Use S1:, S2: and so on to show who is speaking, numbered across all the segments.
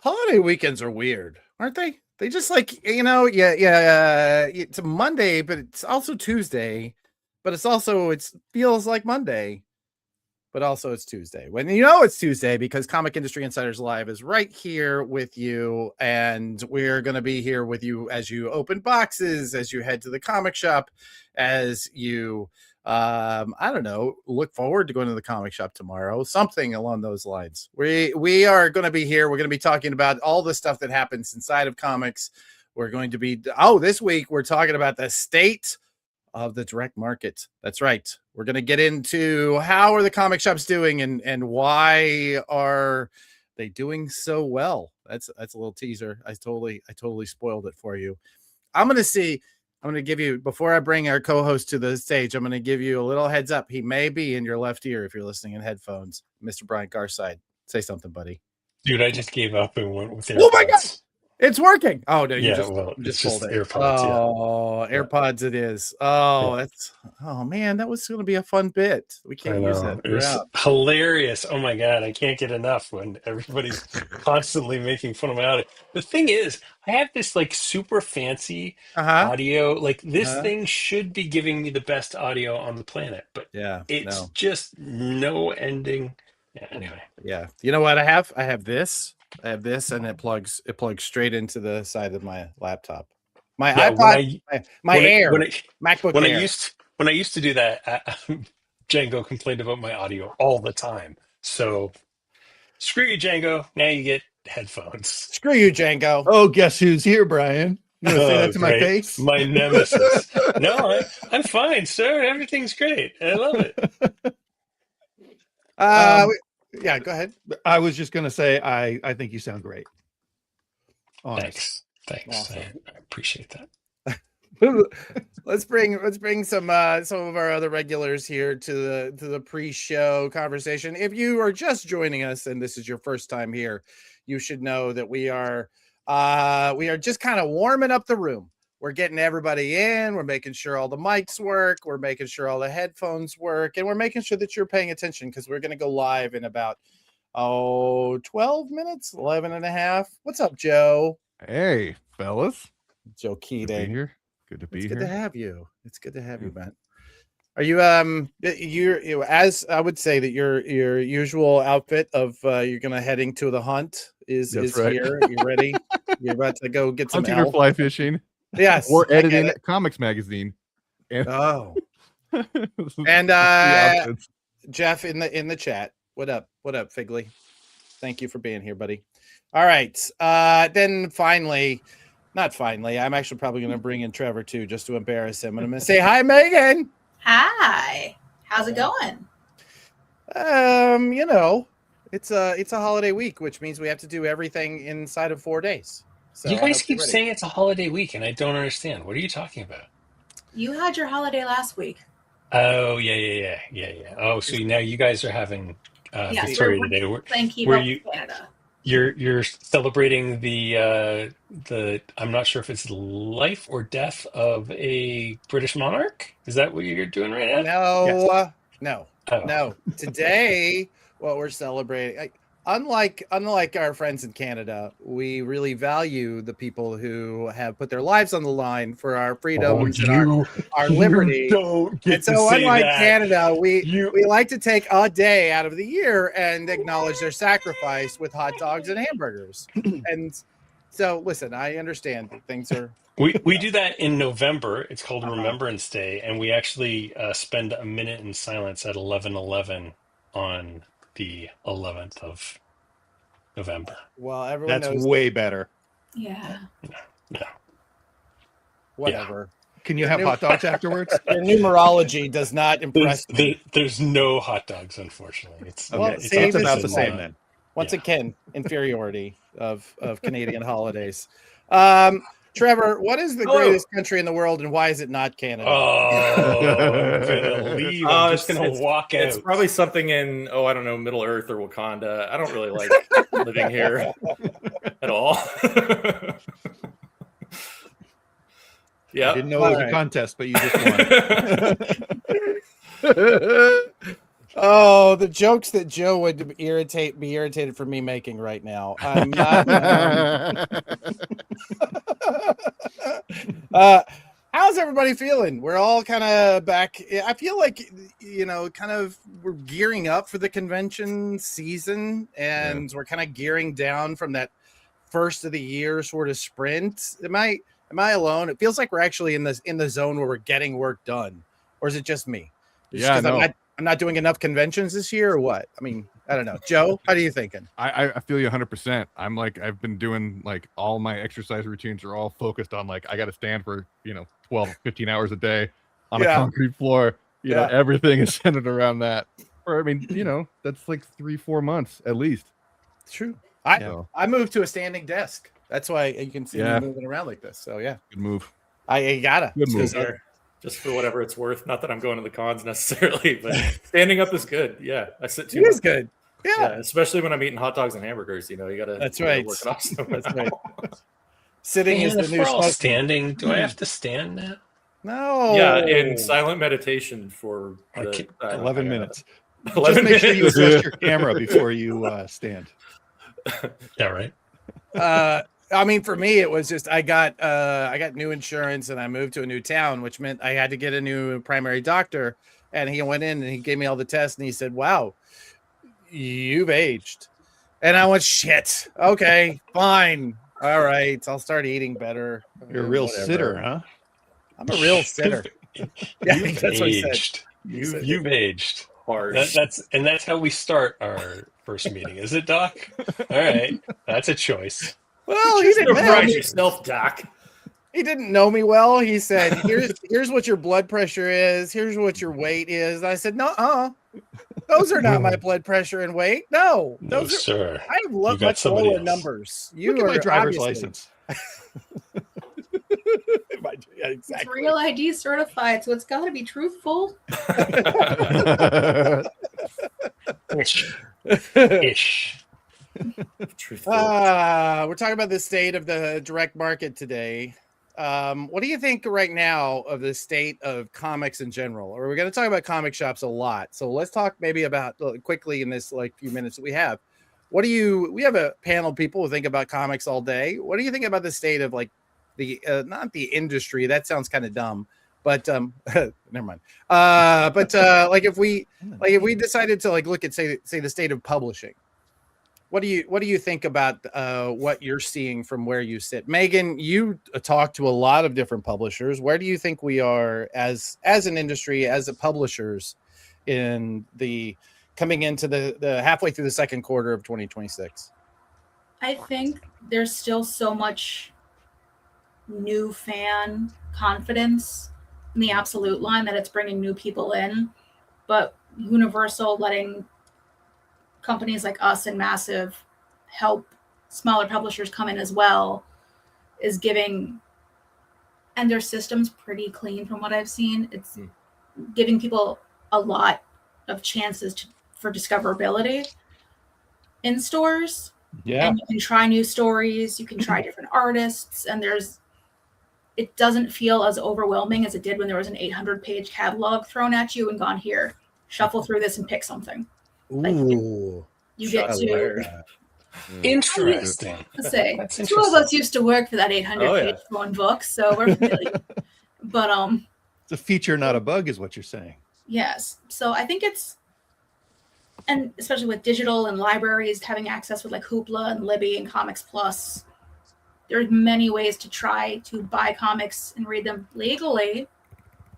S1: Holiday weekends are weird, aren't they? They just like, it's a Monday, but it's also Tuesday, but it feels like Monday, but also it's Tuesday. When it's Tuesday because Comic Industry Insiders Live is right here with you, and we're going to be here with you as you open boxes, as you head to the comic shop, as you I don't know, look forward to going to the comic shop tomorrow, something along those lines. We are going to be here. We're going to be talking about all the stuff that happens inside of comics. We're going to be this week we're talking about the state of the direct market. That's right. We're going to get into how are the comic shops doing and why are they doing so well. That's a little teaser. I totally spoiled it for you. I'm going to give you, before I bring our co-host to the stage, I'm going to give you a little heads up. He may be in your left ear if you're listening in headphones. Mr. Brian Garside, say something, buddy.
S2: Dude, I just gave up and went with AirPods.
S1: Oh my God. It's working. Oh no,
S2: it's just AirPods.
S1: Oh, yeah. AirPods it is. Oh, man, that was going to be a fun bit. We can't use that.
S2: It was hilarious. Oh my God, I can't get enough when everybody's constantly making fun of my audio. The thing is, I have this like super fancy audio. Like this thing should be giving me the best audio on the planet, but it's just no ending. Yeah, anyway.
S1: Yeah. You know what I have? I have this, and it plugs straight into the side of my laptop. My iPod, MacBook Air.
S2: When I used to do that, Django complained about my audio all the time. So screw you, Django. Now you get headphones.
S1: Screw you, Django.
S3: Oh, guess who's here, Brian? You want to say that to my face?
S2: My nemesis. No, I'm fine, sir. Everything's great. I love it.
S1: Yeah, go ahead.
S3: I was just going to say, I think you sound great.
S2: Honest. Thanks. Awesome. I appreciate that.
S1: Let's bring some of our other regulars here to the pre-show conversation. If you are just joining us and this is your first time here, you should know that we are just kind of warming up the room. We're getting everybody in. We're making sure all the mics work. We're making sure all the headphones work. And we're making sure that you're paying attention because we're going to go live in about, 12 minutes, 11 and a half. What's up, Joe?
S4: Hey, fellas.
S1: Joe Keating.
S4: Good to be here.
S1: Good to have you. It's good to have you, man. Are you, you as I would say that your usual outfit of you're going to heading to the hunt is right. Here. You ready? You're about to go get some
S4: hunting or fly fishing.
S1: Yes,
S4: or editing comics magazine.
S1: And Jeff in the chat. What up, Figley? Thank you for being here, buddy. All right. Then not finally. I'm actually probably going to bring in Trevor too, just to embarrass him. And I'm going to say hi, Megan.
S5: Hi. How's it going?
S1: It's a holiday week, which means we have to do everything inside of 4 days. So
S2: you guys keep saying it's a holiday week, and I don't understand. What are you talking about?
S5: You had your holiday last week.
S2: Oh, yeah. Oh, so now you guys are having Victoria Day.
S5: Canada.
S2: You're celebrating the I'm not sure if it's life or death of a British monarch. Is that what you're doing right
S1: now? No. Today, what we're celebrating. Unlike our friends in Canada, we really value the people who have put their lives on the line for our freedoms and our liberty. And so unlike Canada, we like to take a day out of the year and acknowledge their sacrifice with hot dogs and hamburgers. And so listen, I understand that things are
S2: we do that in November. It's called Remembrance Day, and we actually spend a minute in silence at 11:11 on the 11th of November.
S1: Well, everyone knows
S3: way better.
S5: Yeah.
S2: No.
S1: Whatever.
S3: Yeah. Can you have hot dogs afterwards?
S1: Your numerology does not impress me.
S2: There's no hot dogs, unfortunately. It's
S3: about the same then.
S1: Once again, inferiority of Canadian holidays. Trevor, what is the
S6: Hello.
S1: greatest country in the world, and why is it not Canada?
S2: Oh, I'm gonna leave. I'm just gonna walk out.
S6: It's probably something in I don't know, Middle Earth or Wakanda. I don't really like living here at all. Yeah,
S3: I didn't know it was a contest, but you just won.
S1: Oh, the jokes that Joe would be irritated for me making right now. I'm not. How's everybody feeling? We're all kind of back. I feel like we're gearing up for the convention season, and we're kind of gearing down from that first of the year sort of sprint. Am I alone? It feels like we're actually in the zone where we're getting work done, or is it just me?
S4: Yeah, no.
S1: I'm not doing enough conventions this year, or what? I mean, I don't know. Joe, how are you thinking?
S4: I feel you 100%. I'm like, I've been doing like all my exercise routines are all focused on like I got to stand for 12, 15 hours a day on a concrete floor. You know, everything is centered around that. Or I mean, that's like 3-4 months at least.
S1: It's true. I moved to a standing desk. That's why you can see me moving around like this. So yeah,
S4: good move.
S1: I gotta.
S4: Good move.
S6: Just for whatever it's worth. Not that I'm going to the cons necessarily, but standing up is good. Yeah, I sit too.
S1: It is good. Yeah,
S6: especially when I'm eating hot dogs and hamburgers. You gotta.
S1: That's right.
S6: Work it off
S1: That's right. Sitting is the new
S2: standing. Do I have to stand now?
S1: No.
S6: Yeah, in silent meditation for
S3: 11 minutes.
S6: 11
S3: Just make sure you adjust your camera before you stand.
S2: Yeah, right.
S1: I mean, for me, it was just I got new insurance and I moved to a new town, which meant I had to get a new primary doctor. And he went in and he gave me all the tests and he said, "Wow, you've aged." And I went, "Shit. Okay, fine. All right. I'll start eating better."
S3: You're a real sitter, huh?
S1: I'm a real sitter. Yeah,
S2: You've
S1: that's what he said.
S2: aged. You've aged.
S6: Hard.
S2: That's how we start our first meeting, is it, Doc? All right, that's a choice.
S1: Well, he didn't know me.
S6: Yourself, Doc.
S1: He didn't know me well. He said, "Here's what your blood pressure is. Here's what your weight is." And I said, "No, those are not my blood pressure and weight. No, those
S2: sir.
S1: I have much lower numbers. You
S3: Look at
S1: are
S3: my driver's
S1: obviously...
S3: license.
S1: Yeah, exactly.
S5: It's real ID certified, so it's got to be truthful.
S2: Ish.
S1: We're talking about the state of the direct market today. What do you think right now of the state of comics in general? Or we're going to talk about comic shops a lot. So let's talk maybe about quickly in this few minutes that we have. We have a panel of people who think about comics all day. What do you think about the state of not the industry? That sounds kind of dumb, but never mind. If we decided to look at say the state of publishing, what do you think about what you're seeing from where you sit? Megan, you talk to a lot of different publishers. Where do you think we are as an industry, as a publishers, in the coming into the halfway through the second quarter of 2026?
S5: I think there's still so much new fan confidence in the absolute line that it's bringing new people in, but Universal letting companies like us and Massive help smaller publishers come in as well is giving, and their system's pretty clean from what I've seen. It's giving people a lot of chances for discoverability in stores.
S3: Yeah.
S5: And you can try new stories, you can try different artists, and it doesn't feel as overwhelming as it did when there was an 800-page catalog thrown at you and gone, "Here, shuffle through this and pick something."
S1: Ooh.
S5: You get to
S2: Interesting.
S5: let's say
S2: That's
S5: two of us used to work for that 800-page phone book, so we're familiar. But
S3: it's a feature, not a bug, is what you're saying.
S5: yes. So I think and especially with digital and libraries having access with Hoopla and Libby and Comics Plus, there's many ways to try to buy comics and read them legally,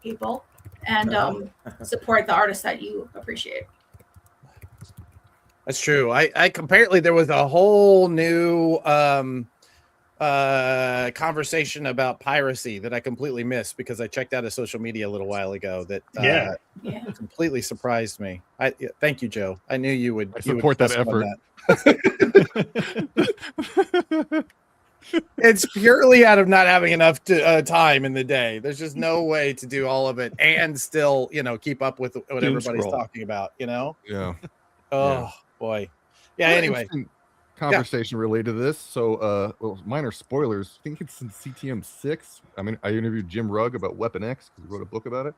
S5: people, and support the artists that you appreciate.
S1: That's true. I apparently there was a whole new conversation about piracy that I completely missed because I checked out of social media a little while ago. That completely surprised me. Thank you, Joe. I knew you would.
S4: I support that effort.
S1: It's purely out of not having enough time in the day. There's just no way to do all of it and still, keep up with what everybody's talking about,
S4: Yeah.
S1: Oh boy. Yeah. Anyway,
S4: conversation related to this. So, minor spoilers. I think it's in CTM 6. I mean, I interviewed Jim Rugg about Weapon X because he wrote a book about it,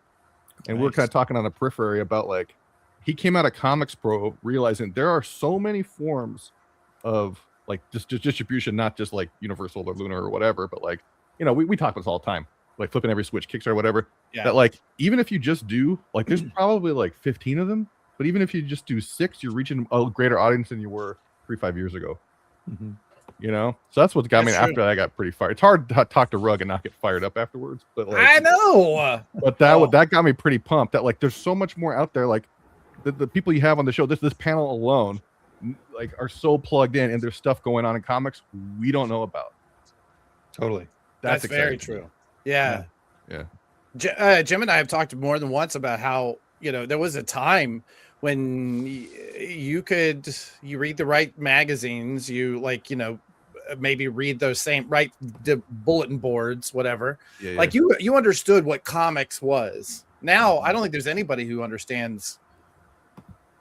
S4: and we're kind of talking on the periphery about like he came out of Comics Pro realizing there are so many forms of like just distribution, not just like Universal or Lunar or whatever, but like we talk about this all the time, like flipping every switch, Kickstarter, whatever. Yeah. That like even if you just do like there's probably like 15 of them, but even if you just do 6, you're reaching a greater audience than you were 3-5 years ago. So that's what got me. After that, I got pretty fired. It's hard to talk to Rugg and not get fired up afterwards, but like,
S1: I know.
S4: But that got me pretty pumped. That like there's so much more out there. Like the people you have on the show, this panel alone, like are so plugged in, and there's stuff going on in comics we don't know about.
S3: Totally,
S1: that's very true. Yeah. Jim and I have talked more than once about how there was a time when you read the right magazines, maybe read those the bulletin boards, whatever. Like you understood what comics was. Now I don't think there's anybody who understands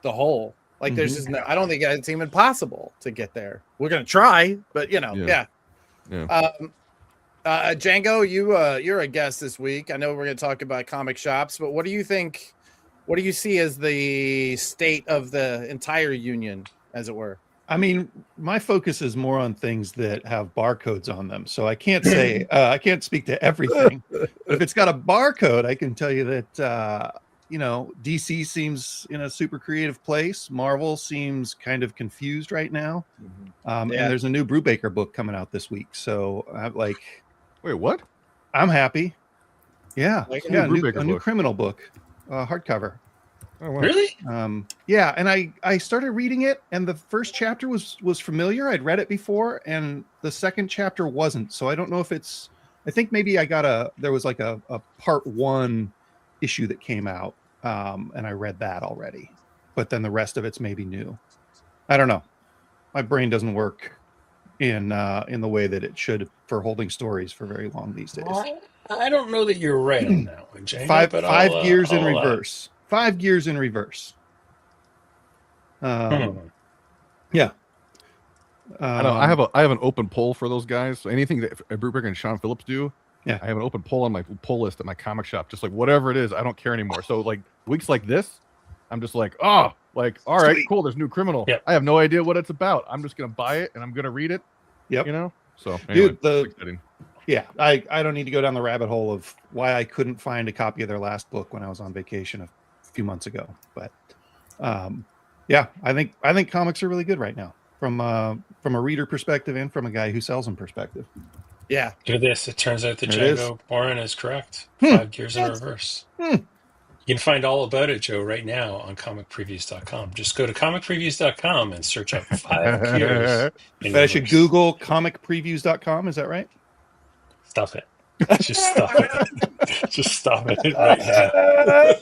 S1: the whole. Like there's just I don't think it's even possible to get there. We're gonna try, but Django, you're a guest this week. I know we're gonna talk about comic shops, but what do you think? What do you see as the state of the entire union, as it were?
S3: I mean, my focus is more on things that have barcodes on them. So I can't say, I can't speak to everything. But if it's got a barcode, I can tell you that, DC seems in a super creative place. Marvel seems kind of confused right now. And there's a new Brubaker book coming out this week. So I'm like,
S4: wait, what?
S3: I'm happy. Yeah.
S4: A
S3: new criminal book. Hardcover.
S4: Oh, wow.
S2: Really?
S3: And I started reading it, and the first chapter was familiar. I'd read it before, and the second chapter wasn't. So I don't know if it's. I think maybe there was like a part 1 issue that came out, and I read that already. But then the rest of it's maybe new. I don't know. My brain doesn't work in the way that it should for holding stories for very long these days.
S2: I don't know that you're right on that one, Jay.
S3: Five gears in reverse. 5 gears in reverse. Yeah.
S4: I have an open poll for those guys. So anything that Brubaker and Sean Phillips do, I have an open poll on my poll list at my comic shop. Just like whatever it is, I don't care anymore. So like weeks like this, I'm just like, all right, cool. There's new criminal.
S2: Yep.
S4: I have no idea what it's about. I'm just gonna buy it and I'm gonna read it.
S3: Yep.
S4: So anyway,
S3: dude, I don't need to go down the rabbit hole of why I couldn't find a copy of their last book when I was on vacation a few months ago. But I think comics are really good right now from a reader perspective and from a guy who sells them perspective.
S1: Yeah.
S2: Do this. It turns out that Django Bohran is correct. 5 gears in reverse. You can find all about it, Joe, right now on comicpreviews.com. Just go to comicpreviews.com and search up 5 gears.
S3: I should Google comicpreviews.com. Is that right?
S2: Stop it. Just stop it. Just stop it right now.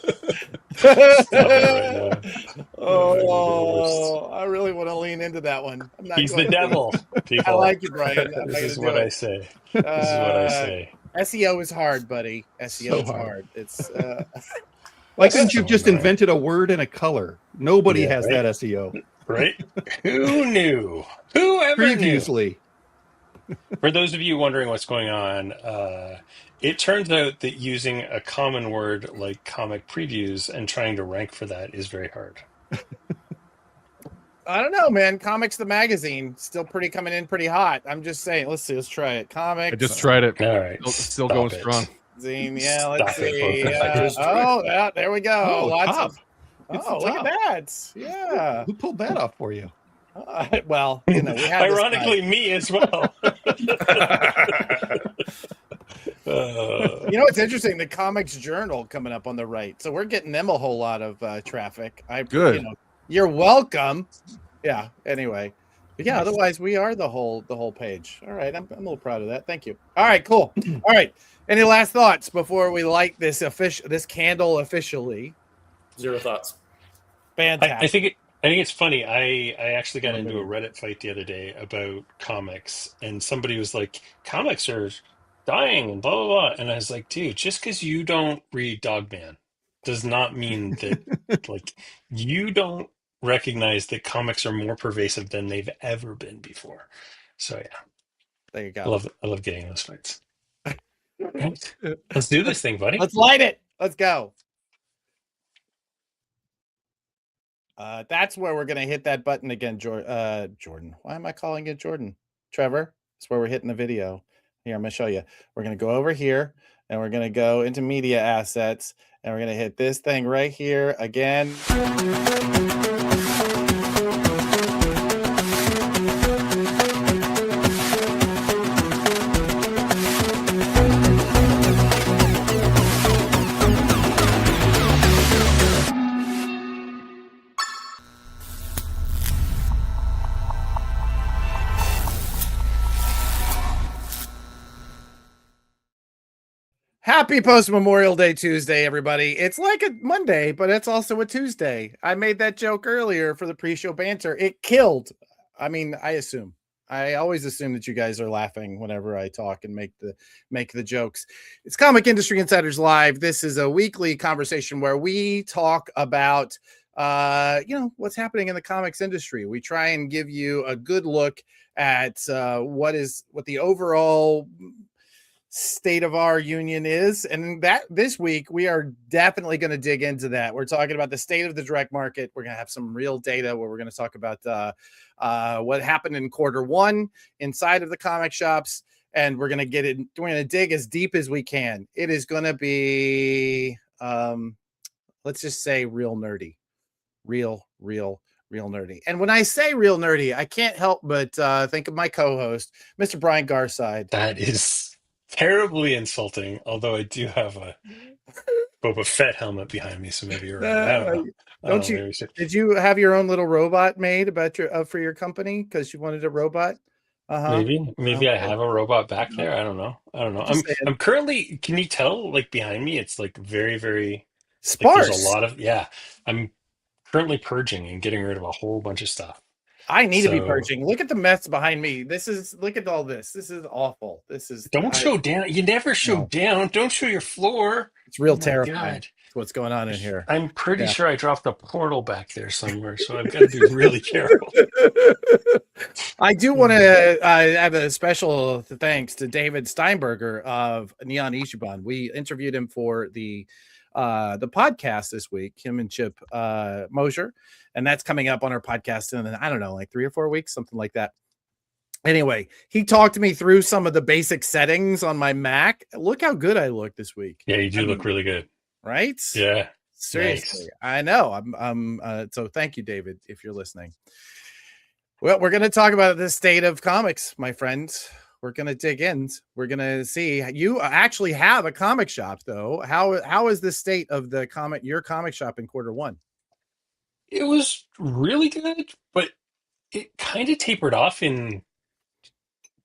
S2: Stop it right now.
S1: Oh, I really want to lean into that one.
S2: He's the devil, people.
S1: I like it, Brian.
S2: This is what I say. This is what I say.
S1: SEO is hard, buddy. SEO is hard. It's
S3: why couldn't you just invented a word and a color? Nobody has that SEO.
S2: Right? Who knew? Who ever
S3: Previously.
S2: knew? For those of you wondering what's going on, it turns out that using a common word like comic previews and trying to rank for that is very hard.
S1: I don't know, man. Comics the magazine still coming in pretty hot. I'm just saying. Let's try it. Comics.
S4: I just tried it.
S2: All right,
S4: still going strong.
S1: Zine, let's see. There we go. Look at that. Yeah.
S3: Who pulled that off for you?
S1: Well, we have
S2: ironically me as well.
S1: It's interesting. The Comics Journal coming up on the right, so we're getting them a whole lot of traffic.
S4: Good.
S1: You're welcome. Yeah. Anyway, but yeah. Otherwise, we are the whole page. All right. I'm a little proud of that. Thank you. All right. Cool. All right. Any last thoughts before we light this candle officially?
S6: 0 thoughts.
S1: Fantastic.
S2: I think I think it's funny. I actually got into a Reddit fight the other day about comics, and somebody was like, "Comics are dying," and blah blah blah. And I was like, "Dude, just because you don't read Dogman does not mean that like you don't recognize that comics are more pervasive than they've ever been before." So yeah,
S1: There you go.
S2: I love getting those fights. Right. Let's do this thing, buddy.
S1: Let's light it. Let's go. That's where we're gonna hit that button again, Jordan. Why am I calling it Jordan? Trevor. That's where we're hitting the video. Here, I'm gonna show you. We're gonna go over here and we're gonna go into media assets and we're gonna hit this thing right here again. Happy post-Memorial Day Tuesday, everybody. It's like a Monday, but it's also a Tuesday. I made that joke earlier for the pre-show banter. It killed. I mean, I assume. I always assume that you guys are laughing whenever I talk and make the jokes. It's Comic Industry Insiders Live. This is a weekly conversation where we talk about what's happening in the comics industry. We try and give you a good look at what the overall state of our union is, and that this week we are definitely going to dig into that. We're talking about the state of the direct market. We're going to have some real data where we're going to talk about what happened in Q1 inside of the comic shops, and we're going to get it. We're going to dig as deep as we can. It is going to be let's just say real nerdy, real nerdy. And when I say real nerdy, I can't help but think of my co-host, Mr. Brian Garside.
S2: That is terribly insulting, although I do have a Boba Fett helmet behind me, so maybe you're right.
S1: Don't you? Did you have your own little robot made about for your company because you wanted a robot?
S2: Maybe I have a robot back there. I don't know. I'm currently. Can you tell? Like behind me, it's like very, very
S1: sparse.
S2: There's a lot of I'm currently purging and getting rid of a whole bunch of stuff.
S1: I need to be purging. Look at the mess behind me. Look at all this. This is awful.
S2: Don't show down. You never show down. Don't show your floor.
S1: It's real terrifying. It's what's going on in here.
S2: I'm pretty sure I dropped a portal back there somewhere, so I've got to be really careful.
S1: I do want to have a special thanks to David Steinberger of Neon Ichiban. We interviewed him for the podcast this week, him and Chip Mosier, and that's coming up on our podcast in, I don't know, like 3 or 4 weeks, something like that. Anyway, he talked me through some of the basic settings on my Mac. Look how good I look this week.
S2: Yeah, you do look really good.
S1: Right?
S2: Yeah.
S1: Seriously. Nice. I know. So thank you, David, if you're listening. Well, we're going to talk about the state of comics, my friends. We're going to dig in. We're going to see. You actually have a comic shop, though. How is the state of your comic shop in Q1?
S2: It was really good, but it kind of tapered off in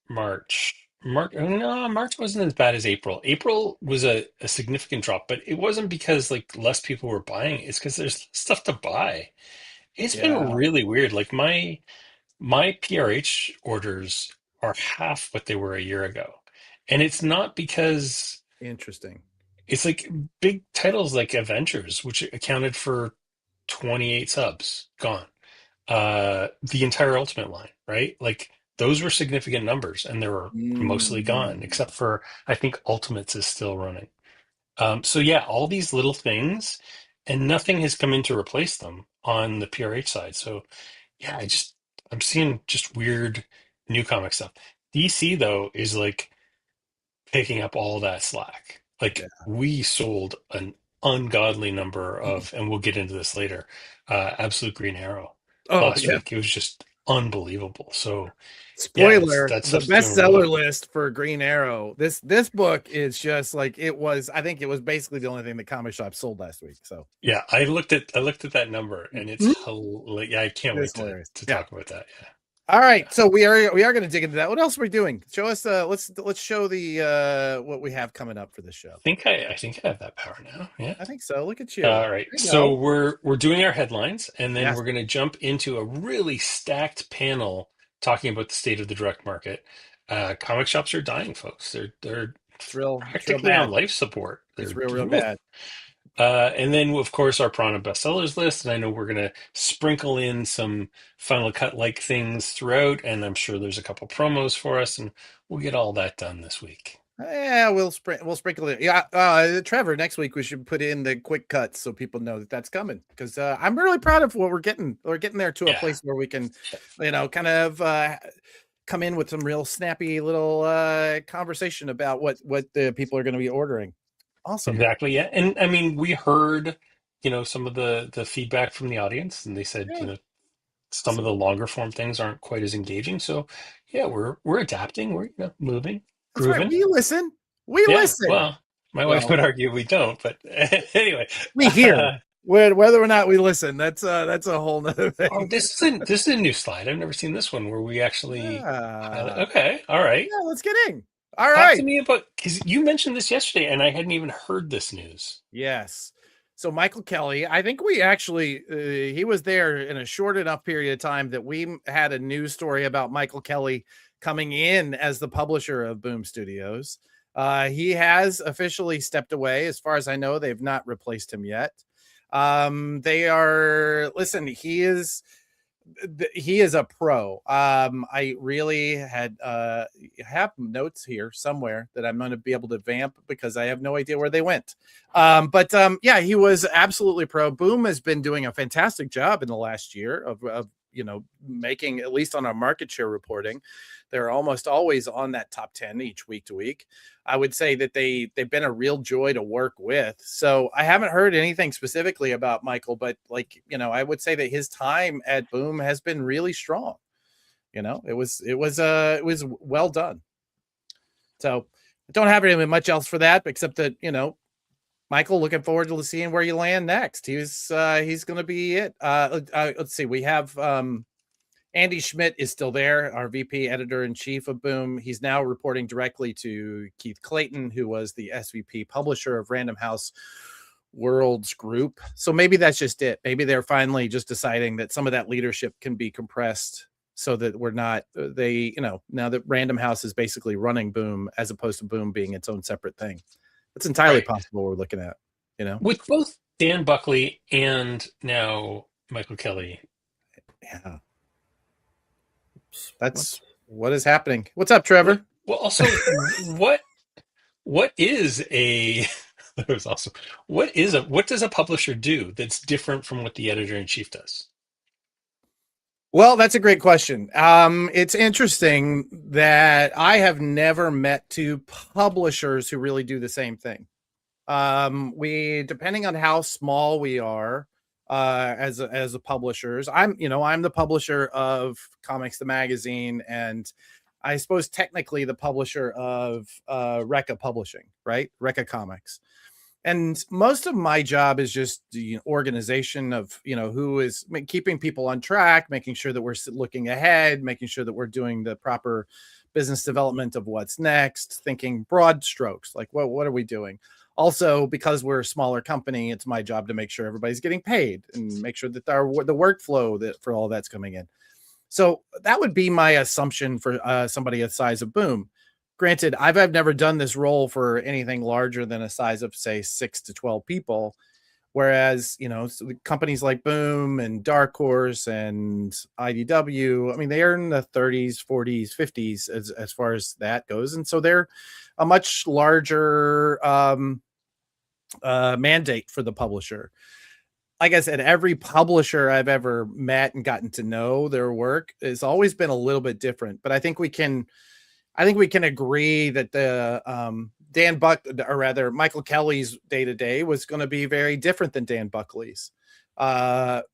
S2: March. March wasn't as bad as April. April was a significant drop, but it wasn't because like less people were buying. It's because there's stuff to buy. It's been really weird. Like my PRH orders are half what they were a year ago. And it's not because
S1: interesting.
S2: It's like big titles like Avengers, which accounted for 28 subs gone. The entire Ultimate line, right? Like those were significant numbers and they were mostly gone, except for I think Ultimates is still running. So yeah, all these little things and nothing has come in to replace them on the PRH side. So yeah, I'm seeing just weird new comic stuff. DC though is like picking up all that slack. Like we sold an ungodly number of, and we'll get into this later, Absolute Green Arrow last week. It was just unbelievable. So
S1: spoiler, the bestseller list for Green Arrow. This book is just like I think it was basically the only thing the comic shop sold last week. So
S2: yeah, I looked at that number and it's hilarious. Yeah, I can't wait to talk about that. Yeah.
S1: All right, so we are going to dig into that. What else are we doing? Show us. Let's show the what we have coming up for this show.
S2: I think I have that power now. Yeah,
S1: I think so. Look at you.
S2: All right, so we're doing our headlines, and then we're going to jump into a really stacked panel talking about the state of the direct market. Comic shops are dying, folks. They're practically on life support.
S1: It's real bad.
S2: And then, of course, our Prana bestsellers list. And I know we're going to sprinkle in some Final Cut like things throughout. And I'm sure there's a couple promos for us, and we'll get all that done this week.
S1: Yeah, we'll sprinkle it. Yeah, Trevor, next week we should put in the quick cuts so people know that that's coming, because I'm really proud of what we're getting. We're getting there to a place where we can, kind of come in with some real snappy little conversation about what the people are going to be ordering. Awesome.
S2: Exactly. Yeah. And I mean, we heard, some of the feedback from the audience, and they said, some of the longer form things aren't quite as engaging. So yeah, we're adapting. We're moving, grooving.
S1: Right. We listen. Listen.
S2: Well, my wife would argue we don't, but anyway,
S1: we hear whether or not we listen. That's a whole nother thing.
S2: Oh, this is a new slide. I've never seen this one where we actually. Okay. All right.
S1: Yeah, let's get in. All right.
S2: Talk to me about, because you mentioned this yesterday and I hadn't even heard this news.
S1: Yes. So Michael Kelly, I think we actually, he was there in a short enough period of time that we had a news story about Michael Kelly coming in as the publisher of Boom Studios. He has officially stepped away. As far as I know, they've not replaced him yet. He is a pro. I really have notes here somewhere that I'm going to be able to vamp because I have no idea where they went. But he was absolutely pro. Boom has been doing a fantastic job in the last year of making, at least on our market share reporting, they're almost always on that top 10 each week to week. I would say that they've been a real joy to work with. So I haven't heard anything specifically about Michael, but I would say that his time at Boom has been really strong. It was well done. So I don't have really much else for that, except that, Michael, looking forward to seeing where you land next. He's going to be it. Let's see. We have Andy Schmidt is still there, our VP editor-in-chief of Boom. He's now reporting directly to Keith Clayton, who was the SVP publisher of Random House Worlds Group. So maybe that's just it. Maybe they're finally just deciding that some of that leadership can be compressed so that we're not, now that Random House is basically running Boom as opposed to Boom being its own separate thing. It's entirely possible we're looking at,
S2: With both Dan Buckley and now Michael Kelly.
S1: Yeah. That's what is happening. What's up, Trevor?
S2: Well, also, what does a publisher do that's different from what the editor-in-chief does?
S1: Well, that's a great question. It's interesting that I have never met two publishers who really do the same thing. We, depending on how small we are, as a publishers, I'm the publisher of Comics the Magazine, and I suppose technically the publisher of Recca Publishing, right? Recca Comics. And most of my job is just the organization of, who is keeping people on track, making sure that we're looking ahead, making sure that we're doing the proper business development of what's next, thinking broad strokes, like what are we doing? Also, because we're a smaller company, it's my job to make sure everybody's getting paid and make sure that the workflow that for all that's coming in. So that would be my assumption for somebody the size of Boom. Granted, I've never done this role for anything larger than a size of, say, 6 to 12 people. Whereas, so companies like Boom and Dark Horse and IDW, they are in the 30s, 40s, 50s as far as that goes. And so they're a much larger mandate for the publisher. Like I said, every publisher I've ever met and gotten to know their work has always been a little bit different. But I think we can agree that the Michael Kelly's day-to-day was going to be very different than Dan Buckley's. But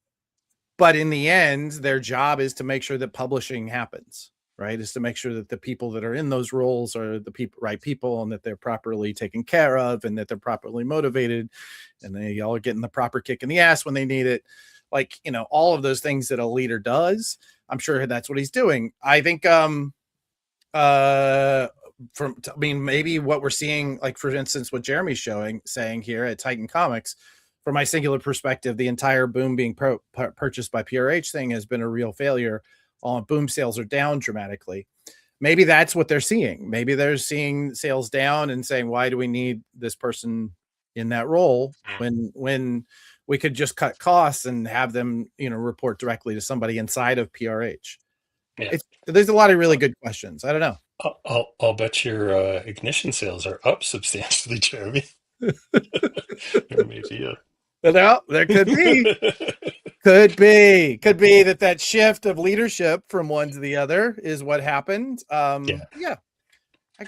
S1: in the end, their job is to make sure that publishing happens, right? Is to make sure that the people that are in those roles are the right people, and that they're properly taken care of, and that they're properly motivated, and they all are getting the proper kick in the ass when they need it. All of those things that a leader does. I'm sure that's what he's doing. I think maybe what we're seeing, like for instance what Jeremy's saying here at Titan Comics, from my singular perspective, the entire Boom being purchased by PRH thing has been a real failure. All Boom sales are down dramatically. Maybe that's what they're seeing. Maybe they're seeing sales down and saying, why do we need this person in that role when we could just cut costs and have them, report directly to somebody inside of PRH?
S2: Yeah.
S1: There's a lot of really good questions. I don't know.
S2: I'll bet your Ignition sales are up substantially, Jeremy. Maybe.
S1: No, there could be. Could be that shift of leadership from one to the other is what happened. Yeah.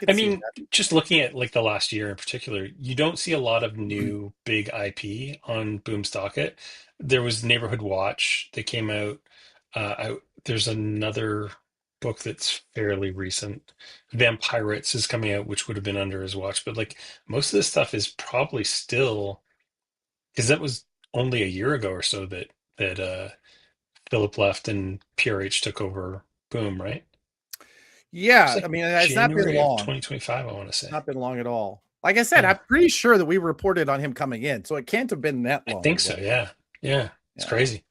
S2: I mean, just looking at like the last year in particular, you don't see a lot of new big IP on Boom's docket. There was Neighborhood Watch that came out. There's another book that's fairly recent. Vampirates is coming out, which would have been under his watch. But like most of this stuff is probably still, because that was only a year ago or so that Philip left and PRH took over Boom, right?
S1: Yeah,
S2: like
S1: I mean, it's
S2: January
S1: not been long.
S2: 2025, I want to say.
S1: Not been long at all. Like I said, I'm pretty sure that we reported on him coming in, so it can't have been that long.
S2: I think so. Yeah. It's crazy.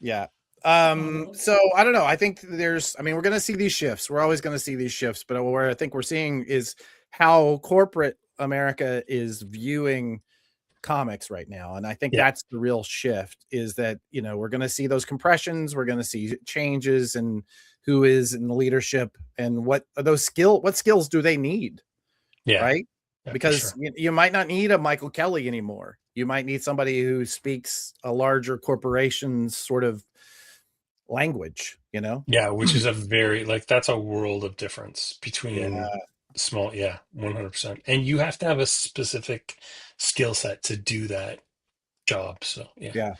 S1: Yeah. So I don't know. I think we're going to see these shifts. We're always going to see these shifts, but what I think we're seeing is how corporate America is viewing comics right now. And I think that's the real shift, is that, we're going to see those compressions. We're going to see changes in who is in the leadership and what skills do they need?
S2: Yeah.
S1: Right.
S2: Yeah,
S1: because you might not need a Michael Kelly anymore. You might need somebody who speaks a larger corporation's sort of language,
S2: Yeah. Which is that's a world of difference between small. Yeah. 100%. And you have to have a specific skill set to do that job. So
S1: yeah.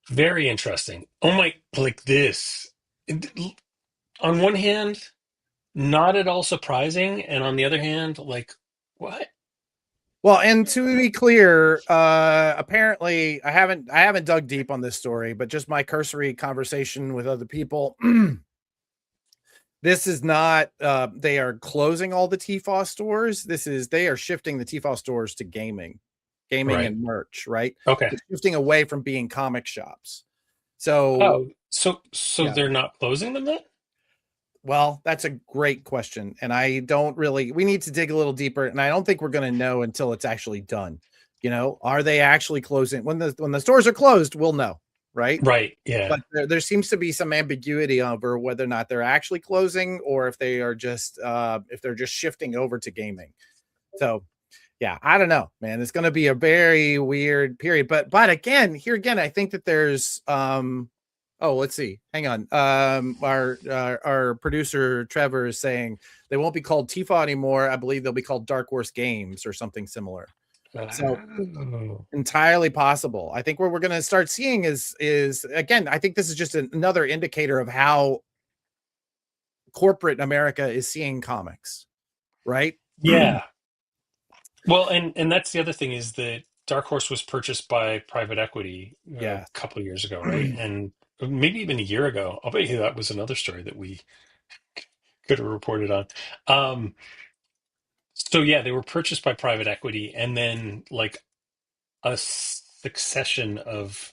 S2: Very interesting. Oh my, like this, on one hand, not at all surprising. And on the other hand, like, what?
S1: Well, and to be clear, apparently I haven't dug deep on this story, but just my cursory conversation with other people, this is not, they are closing all the TFAW stores. They are shifting the TFAW stores to gaming
S2: Right.
S1: and merch, right?
S2: Okay.
S1: They're shifting away from being comic shops. So,
S2: they're not closing them then?
S1: Well, that's a great question. And we need to dig a little deeper. And I don't think we're going to know until it's actually done. Are they actually closing? When the stores are closed, we'll know. Right.
S2: Right. Yeah.
S1: But there seems to be some ambiguity over whether or not they're actually closing or if they are just, if they're just shifting over to gaming. So, yeah, I don't know, man. It's going to be a very weird period. But again, I think that there's, let's see. Hang on. Our producer Trevor is saying they won't be called TFAW anymore. I believe they'll be called Dark Horse Games or something similar. So entirely possible. I think what we're going to start seeing is again, I think this is just another indicator of how corporate America is seeing comics, right?
S2: Yeah. Well, and that's the other thing, is that Dark Horse was purchased by private equity a couple of years ago, right? And maybe even a year ago. I'll bet you that was another story that we could have reported on. So yeah, they were purchased by private equity, and then like a succession of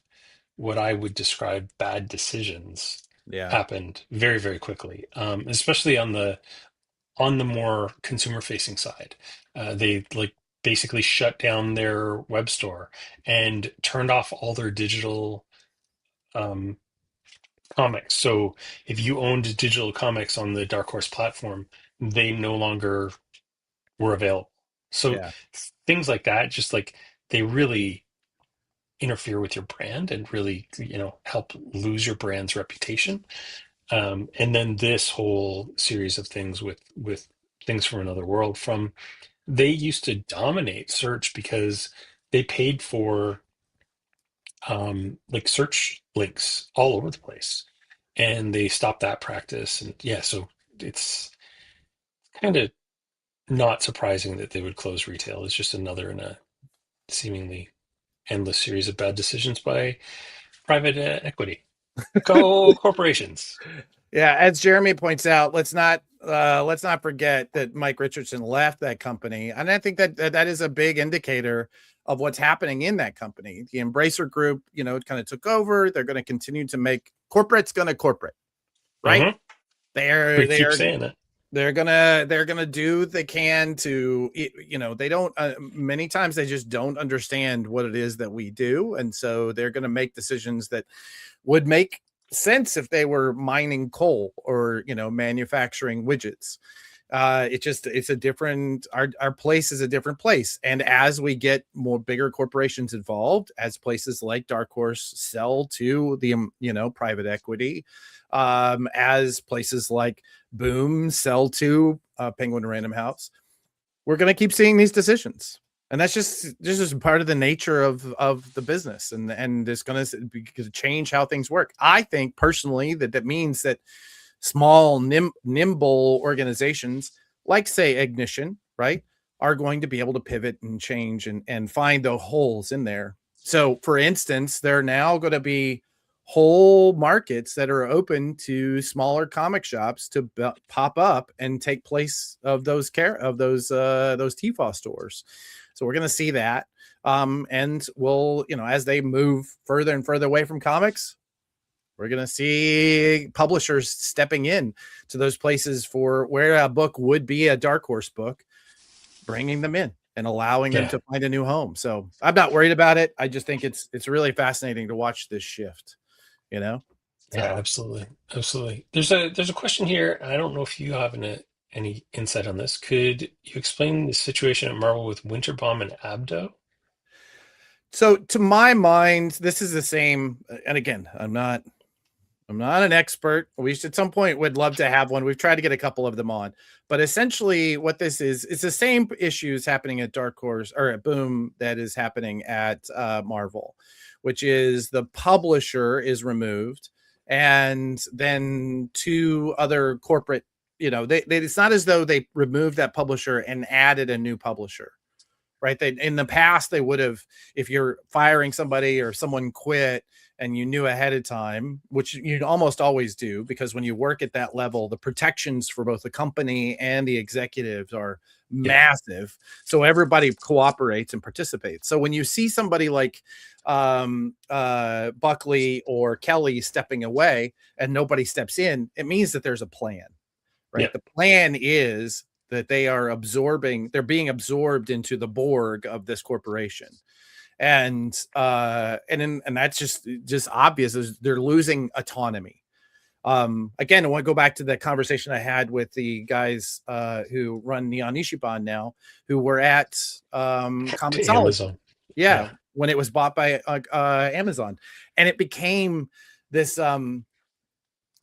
S2: what I would describe bad decisions happened very, very quickly, especially on the more consumer facing side. They basically shut down their web store and turned off all their digital comics. So if you owned digital comics on the Dark Horse platform, they no longer were available. So things like that, just like they really interfere with your brand and really, help lose your brand's reputation. And then this whole series of things with Things from Another World, they used to dominate search because they paid for search links all over the place, and they stopped that practice. And so it's kind of not surprising that they would close retail. It's just another in a seemingly endless series of bad decisions by private equity. Go corporations.
S1: Yeah, as Jeremy points out, let's not forget that Mike Richardson left that company, and I think that is a big indicator of what's happening in that company. The Embracer Group, kind of took over. They're going to continue to make corporate's going to corporate, right?
S2: Mm-hmm.
S1: They're
S2: We keep
S1: they're
S2: saying it.
S1: they're gonna do what they can to, they don't. Many times they just don't understand what it is that we do, and so they're going to make decisions that would make sense if they were mining coal or manufacturing widgets. It's a different, our place is a different place, and as we get more bigger corporations involved, as places like Dark Horse sell to the private equity, as places like Boom sell to Penguin Random House, we're going to keep seeing these decisions. And that's just part of the nature of the business, and it's going to change how things work. I think personally that means that small, nimble organizations like, say, Ignition, right, are going to be able to pivot and change and find the holes in there. So, for instance, there are now going to be whole markets that are open to smaller comic shops to pop up and take place of those TFOS stores. So we're going to see that. And we'll, as they move further and further away from comics, we're going to see publishers stepping in to those places for where a book would be a Dark Horse book, bringing them in and allowing them to find a new home. So I'm not worried about it. I just think it's really fascinating to watch this shift,
S2: Yeah, absolutely. Absolutely. There's a question here. I don't know if you have any insight on this. Could you explain the situation at Marvel with Winterbomb and Abdo?
S1: So to my mind, this is the same. And again, I'm not an expert. We at some point would love to have one. We've tried to get a couple of them on, but essentially what this is, it's the same issues happening at Dark Horse or at Boom that is happening at Marvel, which is the publisher is removed, and then two other corporate, it's not as though they removed that publisher and added a new publisher, right? In the past, they would have, if you're firing somebody or someone quit and you knew ahead of time, which you almost always do, because when you work at that level, the protections for both the company and the executives are massive. So everybody cooperates and participates. So when you see somebody like Buckley or Kelly stepping away and nobody steps in, it means that there's a plan, right? The plan is that they're being absorbed into the Borg of this corporation. And that's just obvious. They're losing autonomy. Again, I want to go back to the conversation I had with the guys who run Neon Ichiban now, who were at Comixology. Yeah, when it was bought by Amazon, and it became this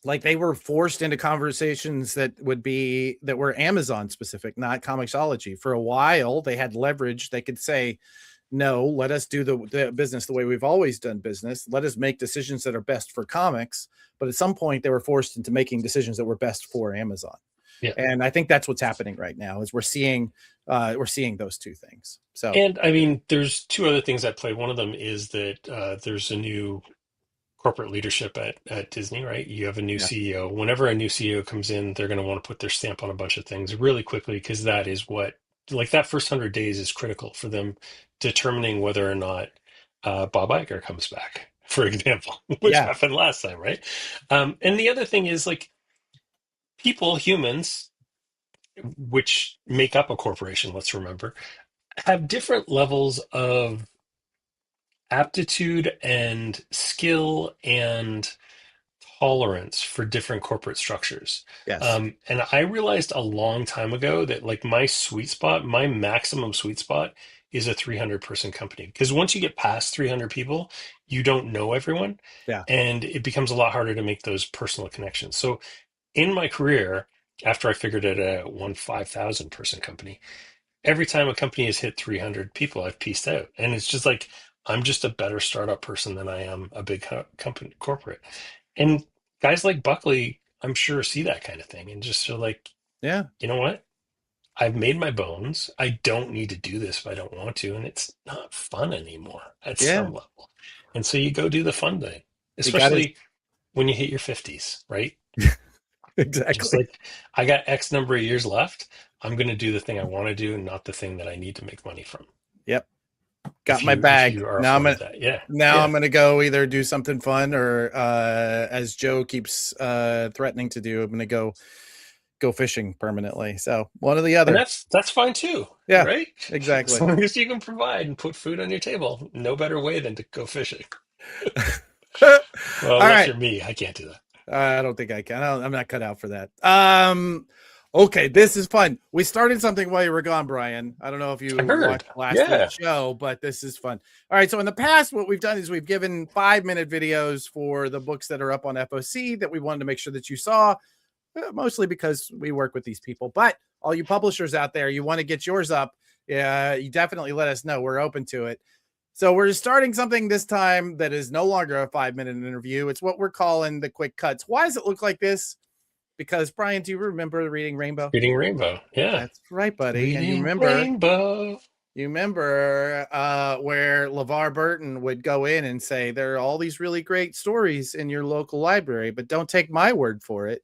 S1: like they were forced into conversations that were Amazon specific, not Comixology. For a while, they had leverage. They could say, no, let us do the business the way we've always done business. Let us make decisions that are best for comics. But at some point, they were forced into making decisions that were best for Amazon. Yeah. And I think that's what's happening right now is we're seeing those two things. So,
S2: and I mean, there's two other things at play. One of them is that there's a new corporate leadership at Disney, right? You have a new CEO. Whenever a new CEO comes in, they're going to want to put their stamp on a bunch of things really quickly, because that is what, like, that first 100 days is critical for them determining whether or not Bob Iger comes back, for example, which happened last time, right? And the other thing is, like, humans, which make up a corporation, let's remember, have different levels of aptitude and skill and tolerance for different corporate structures.
S1: Yes.
S2: And I realized a long time ago that, like, my maximum sweet spot is a 300-person company. Because once you get past 300 people, you don't know everyone.
S1: Yeah.
S2: And it becomes a lot harder to make those personal connections. So in my career, after I figured out a 5,000 person company, every time a company has hit 300 people, I've pieced out. And it's just like, I'm just a better startup person than I am a big company corporate. And guys like Buckley, I'm sure, see that kind of thing and just feel like,
S1: yeah,
S2: you know what? I've made my bones. I don't need to do this if I don't want to. And it's not fun anymore at some level. And so you go do the fun thing, especially when you hit your 50s, right?
S1: Exactly.
S2: Just like I got X number of years left, I'm going to do the thing I want to do, not the thing that I need to make money from.
S1: Yep. Got
S2: If
S1: my
S2: you if
S1: bag.
S2: you are
S1: Now I'm
S2: afforded
S1: gonna
S2: that, yeah,
S1: I'm gonna go either do something fun or as Joe keeps threatening to do, I'm gonna go fishing permanently. So one or the
S2: and
S1: other.
S2: that's fine too,
S1: Yeah,
S2: right? As
S1: exactly.
S2: long as you can provide and put food on your table, no better way than to go fishing. Well,
S1: All
S2: unless
S1: right.
S2: you're me, I can't do that.
S1: I don't think I can. I'm not cut out for that. Okay, this is fun. We started something while you were gone, Brian. I don't know if
S2: I
S1: you
S2: heard.
S1: watched last
S2: Yeah.
S1: week's show, but this is fun. All right, so in the past, what we've done is we've given 5-minute videos for the books that are up on FOC that we wanted to make sure that you saw, mostly because we work with these people. But all you publishers out there, you want to get yours up, you definitely let us know. We're open to it. So we're starting something this time that is no longer a 5-minute interview. It's what we're calling the quick cuts. Why does it look like this? Because Brian, do you remember reading Rainbow?
S2: Reading Rainbow. Yeah.
S1: That's right, buddy.
S2: Reading
S1: And you
S2: Rainbow.
S1: remember where LeVar Burton would go in and say, there are all these really great stories in your local library, but don't take my word for it.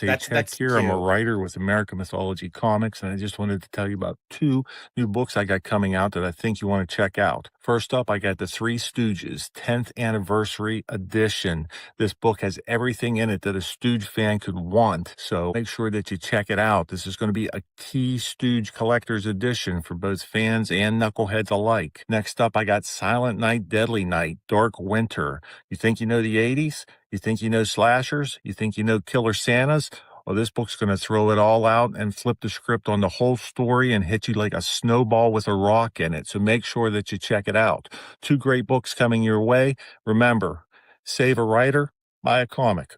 S7: That's here. I'm a writer with American Mythology Comics, and I just wanted to tell you about 2 new books I got coming out that I think you want to check out. First up, I got the Three Stooges 10th Anniversary Edition. This book has everything in it that a Stooge fan could want, so make sure that you check it out. This is going to be a key Stooge collector's edition for both fans and knuckleheads alike. Next up, I got Silent Night, Deadly Night, Dark Winter. You think you know the 80s? You think you know slashers? You think you know killer Santas? Well, this book's going to throw it all out and flip the script on the whole story and hit you like a snowball with a rock in it. So make sure that you check it out. 2 great books coming your way. Remember, save a writer, buy a comic.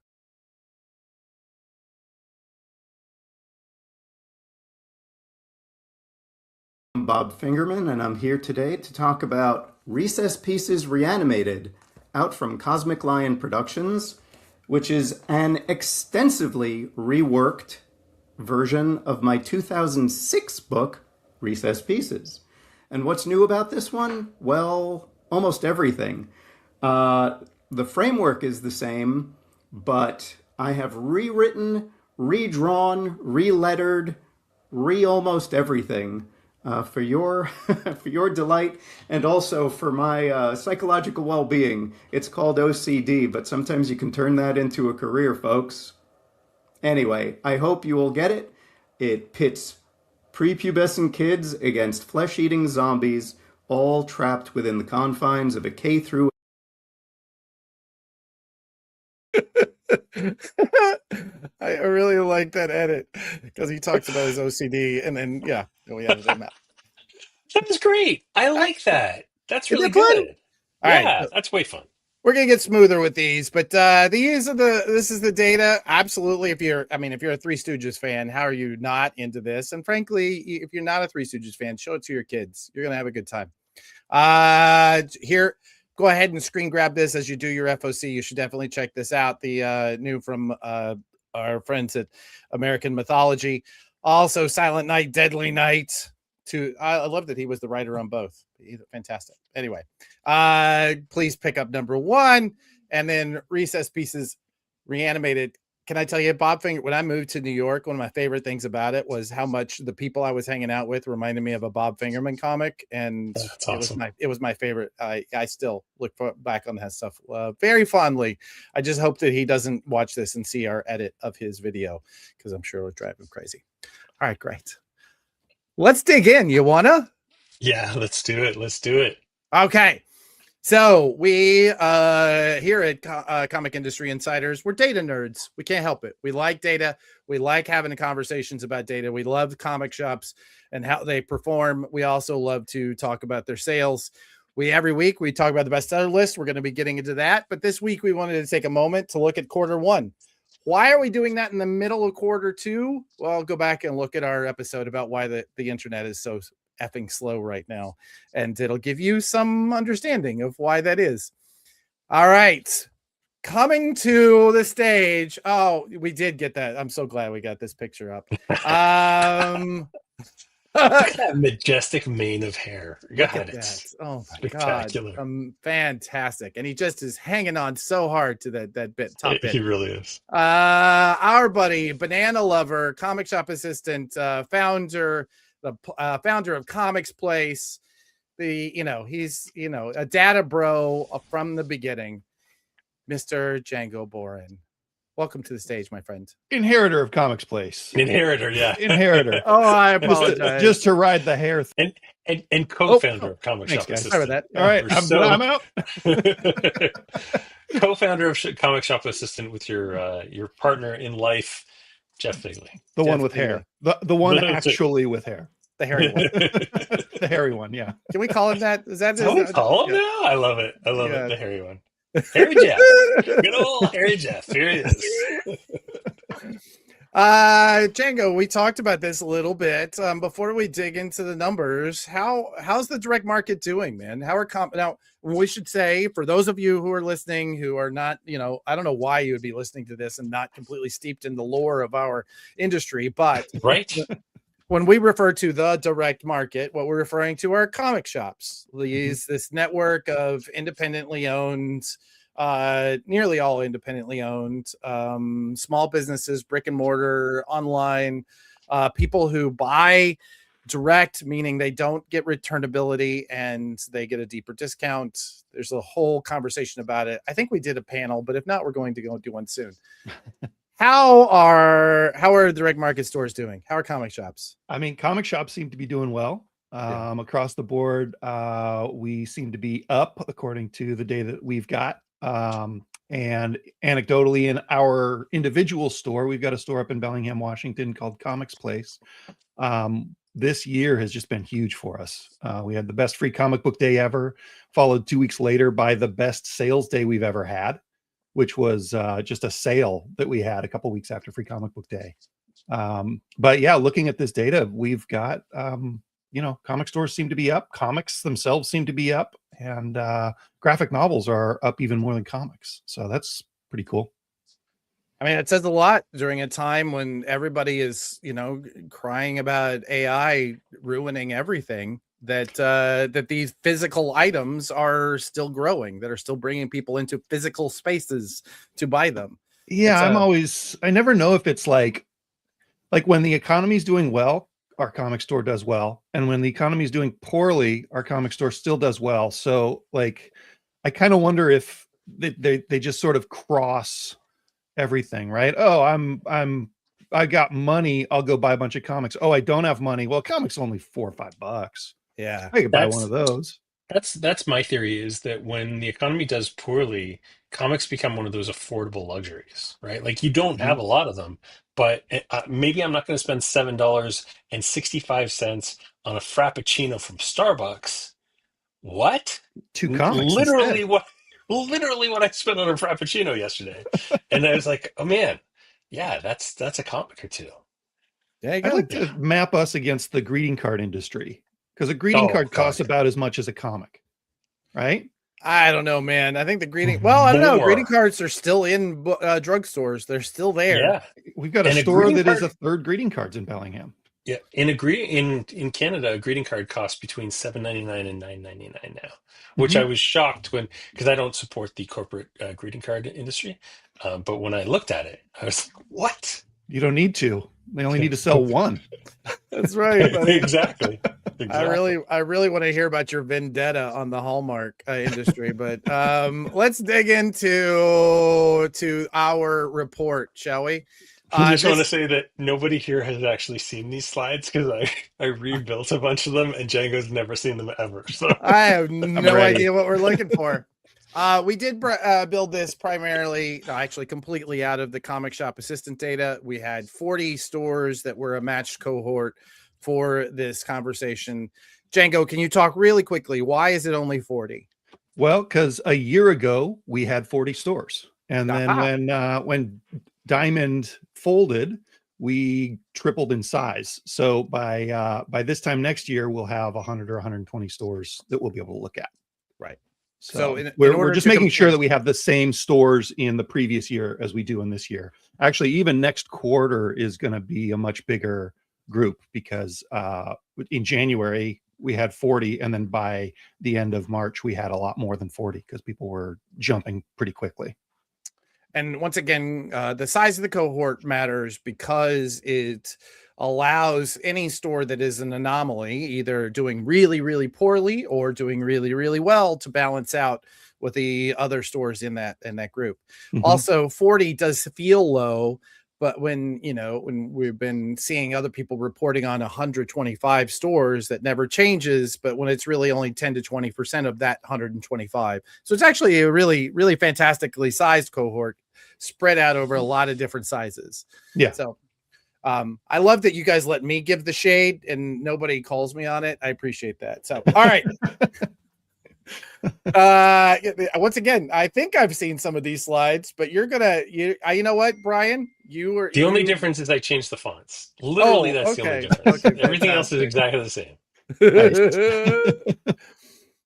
S8: I'm Bob Fingerman, and I'm here today to talk about Recess Pieces Reanimated, out from Cosmic Lion Productions, which is an extensively reworked version of my 2006 book, Recess Pieces. And what's new about this one? Well, almost everything. The framework is the same, but I have rewritten, redrawn, relettered, almost everything for your for your delight and also for my psychological well-being. It's called OCD, but sometimes you can turn that into a career, folks. Anyway, I hope you will get it. It pits prepubescent kids against flesh-eating zombies, all trapped within the confines of a K through.
S1: I really like that edit because he talks about his OCD and then we edited him out.
S2: That was great. I like that. That's really
S1: Isn't it fun?
S2: good.
S1: All right,
S2: Yeah, that's way fun.
S1: we're gonna get smoother with these, but this is the data. Absolutely, if you're a Three Stooges fan, how are you not into this? And frankly, if you're not a Three Stooges fan, show it to your kids. You're gonna have a good time. Here, go ahead and screen grab this as you do your FOC. You should definitely check this out. The new from our friends at American Mythology. Also, Silent Night, Deadly Night. I love that he was the writer on both. Fantastic. Anyway, please pick up number 1 and then Recess Pieces Reanimated. Can I tell you, Bob Finger, when I moved to New York, one of my favorite things about it was how much the people I was hanging out with reminded me of a Bob Fingerman comic, and
S2: That's awesome.
S1: it was my favorite. I still look back on that stuff very fondly. I just hope that he doesn't watch this and see our edit of his video because I'm sure it'll drive him crazy. All right, great. Let's dig in. You wanna?
S2: Yeah, let's do it. Let's do it.
S1: Okay. So we here at Comic Industry Insiders, we're data nerds. We can't help it. We like data. We like having the conversations about data. We love comic shops and how they perform. We also love to talk about their sales. Every week we talk about the bestseller list. We're going to be getting into that. But this week we wanted to take a moment to look at Q1. Why are we doing that in the middle of Q2? Well, go back and look at our episode about why the internet is so effing slow right now, and it'll give you some understanding of why that is. All right, coming to the stage. Oh, we did get that. I'm so glad we got this picture up.
S2: Look at that majestic mane of hair.
S1: Look
S2: God,
S1: at that.
S2: it's
S1: Oh my
S2: spectacular.
S1: God. Fantastic. And he just is hanging on so hard to that top bit.
S2: He really is.
S1: Our buddy, Banana Lover, comic shop assistant, founder of Comics Place. He's a data bro from the beginning. Mr. Django Bohran. Welcome to the stage, my friend.
S3: Inheritor of Comics Place.
S2: Inheritor, yeah.
S3: Inheritor.
S1: Oh, I apologize.
S3: Just to ride the hair.
S2: And co-founder of Comic Shop
S3: guys.
S2: Assistant.
S1: Sorry about that.
S3: All right, I'm out.
S2: Co-founder of Comic Shop Assistant with your partner in life, Jeff Figley.
S3: The
S1: Jeff
S3: one with
S1: Figley.
S3: hair. The one actually with hair.
S1: The hairy one.
S3: The hairy one, yeah.
S1: Can we call him that? Is that
S2: How we call him
S1: yeah.
S2: now? I love it. I love it. The hairy one. Hairy Jeff. Good old Hairy Jeff. Here he is.
S1: Django, we talked about this a little bit before we dig into the numbers. How's the direct market doing, man? How are now? We should say, for those of you who are listening who are not, I don't know why you would be listening to this and not completely steeped in the lore of our industry, but
S2: right.
S1: When we refer to the direct market, what we're referring to are comic shops. This network of independently owned, nearly all independently owned, small businesses, brick and mortar, online, people who buy direct, meaning they don't get returnability and they get a deeper discount. There's a whole conversation about it. I think we did a panel, but if not, we're going to go do one soon. How are direct market stores doing? How are comic shops?
S3: I mean, comic shops seem to be doing well. Across the board, we seem to be up according to the data that we've got. And anecdotally, in our individual store, we've got a store up in Bellingham, Washington called Comics Place. This year has just been huge for us. We had the best free comic book day ever, followed 2 weeks later by the best sales day we've ever had, which was just a sale that we had a couple weeks after Free Comic Book Day. But yeah, looking at this data, we've got, comic stores seem to be up. Comics themselves seem to be up. And graphic novels are up even more than comics. So that's pretty cool.
S1: I mean, it says a lot during a time when everybody is, crying about AI ruining everything. That these physical items are still growing, that are still bringing people into physical spaces to buy them.
S3: Yeah, I never know if it's like when the economy's doing well, our comic store does well. And when the economy's doing poorly, our comic store still does well. So I kind of wonder if they just sort of cross everything, right? Oh, I got money, I'll go buy a bunch of comics. Oh, I don't have money. Well, comics only $4 or $5.
S1: Yeah,
S3: I could buy one of those.
S2: That's my theory, is that when the economy does poorly, comics become one of those affordable luxuries, right? Like, you don't have a lot of them, but maybe I'm not going to spend $7.65 on a Frappuccino from Starbucks. What?
S3: 2 comics.
S2: Literally what I spent on a Frappuccino yesterday. And I was like, oh man, yeah, that's a comic or two.
S1: Yeah,
S3: I'd like to map us against the greeting card industry, because a greeting card costs about as much as a comic, right?
S1: I don't know, man. I think the greeting. Well, I don't know. Greeting cards are still in drugstores. They're still there.
S2: Yeah,
S3: we've got a store that is a third greeting cards in Bellingham.
S2: Yeah, in Canada, a greeting card costs between $7.99 and $9.99 now, which I was shocked because I don't support the corporate greeting card industry. But when I looked at it, I was like, "What?
S3: You don't need to. They only need to sell one."
S1: That's right.
S2: Exactly.
S1: I really want to hear about your vendetta on the Hallmark industry, but let's dig into our report, shall we?
S2: I just want to say that nobody here has actually seen these slides, because I rebuilt a bunch of them and Django's never seen them ever. So
S1: I have no idea what we're looking for. We did build this completely out of the comic shop assistant data. We had 40 stores that were a matched cohort for this conversation. Django, can you talk really quickly? Why is it only 40?
S3: Well, because a year ago we had 40 stores. And then when Diamond folded, we tripled in size. So by this time next year, we'll have 100 or 120 stores that we'll be able to look at.
S1: Right.
S3: So we're just making sure that we have the same stores in the previous year as we do in this year. Actually, even next quarter is going to be a much bigger group because in January we had 40, and then by the end of March we had a lot more than 40 because people were jumping pretty quickly.
S1: And once again, the size of the cohort matters because it allows any store that is an anomaly, either doing really, really poorly or doing really, really well, to balance out with the other stores in that group. Also, 40 does feel low, but when we've been seeing other people reporting on 125 stores, that never changes, but when it's really only 10 to 20% of that 125. So it's actually a really, really fantastically sized cohort spread out over a lot of different sizes.
S3: Yeah.
S1: So I love that you guys let me give the shade and nobody calls me on it. I appreciate that. So, all right. Once again, I think I've seen some of these slides, but you know what, Brian,
S2: the only difference is I changed the fonts. Literally, that's the only difference.
S1: Okay,
S2: everything else is exactly the same.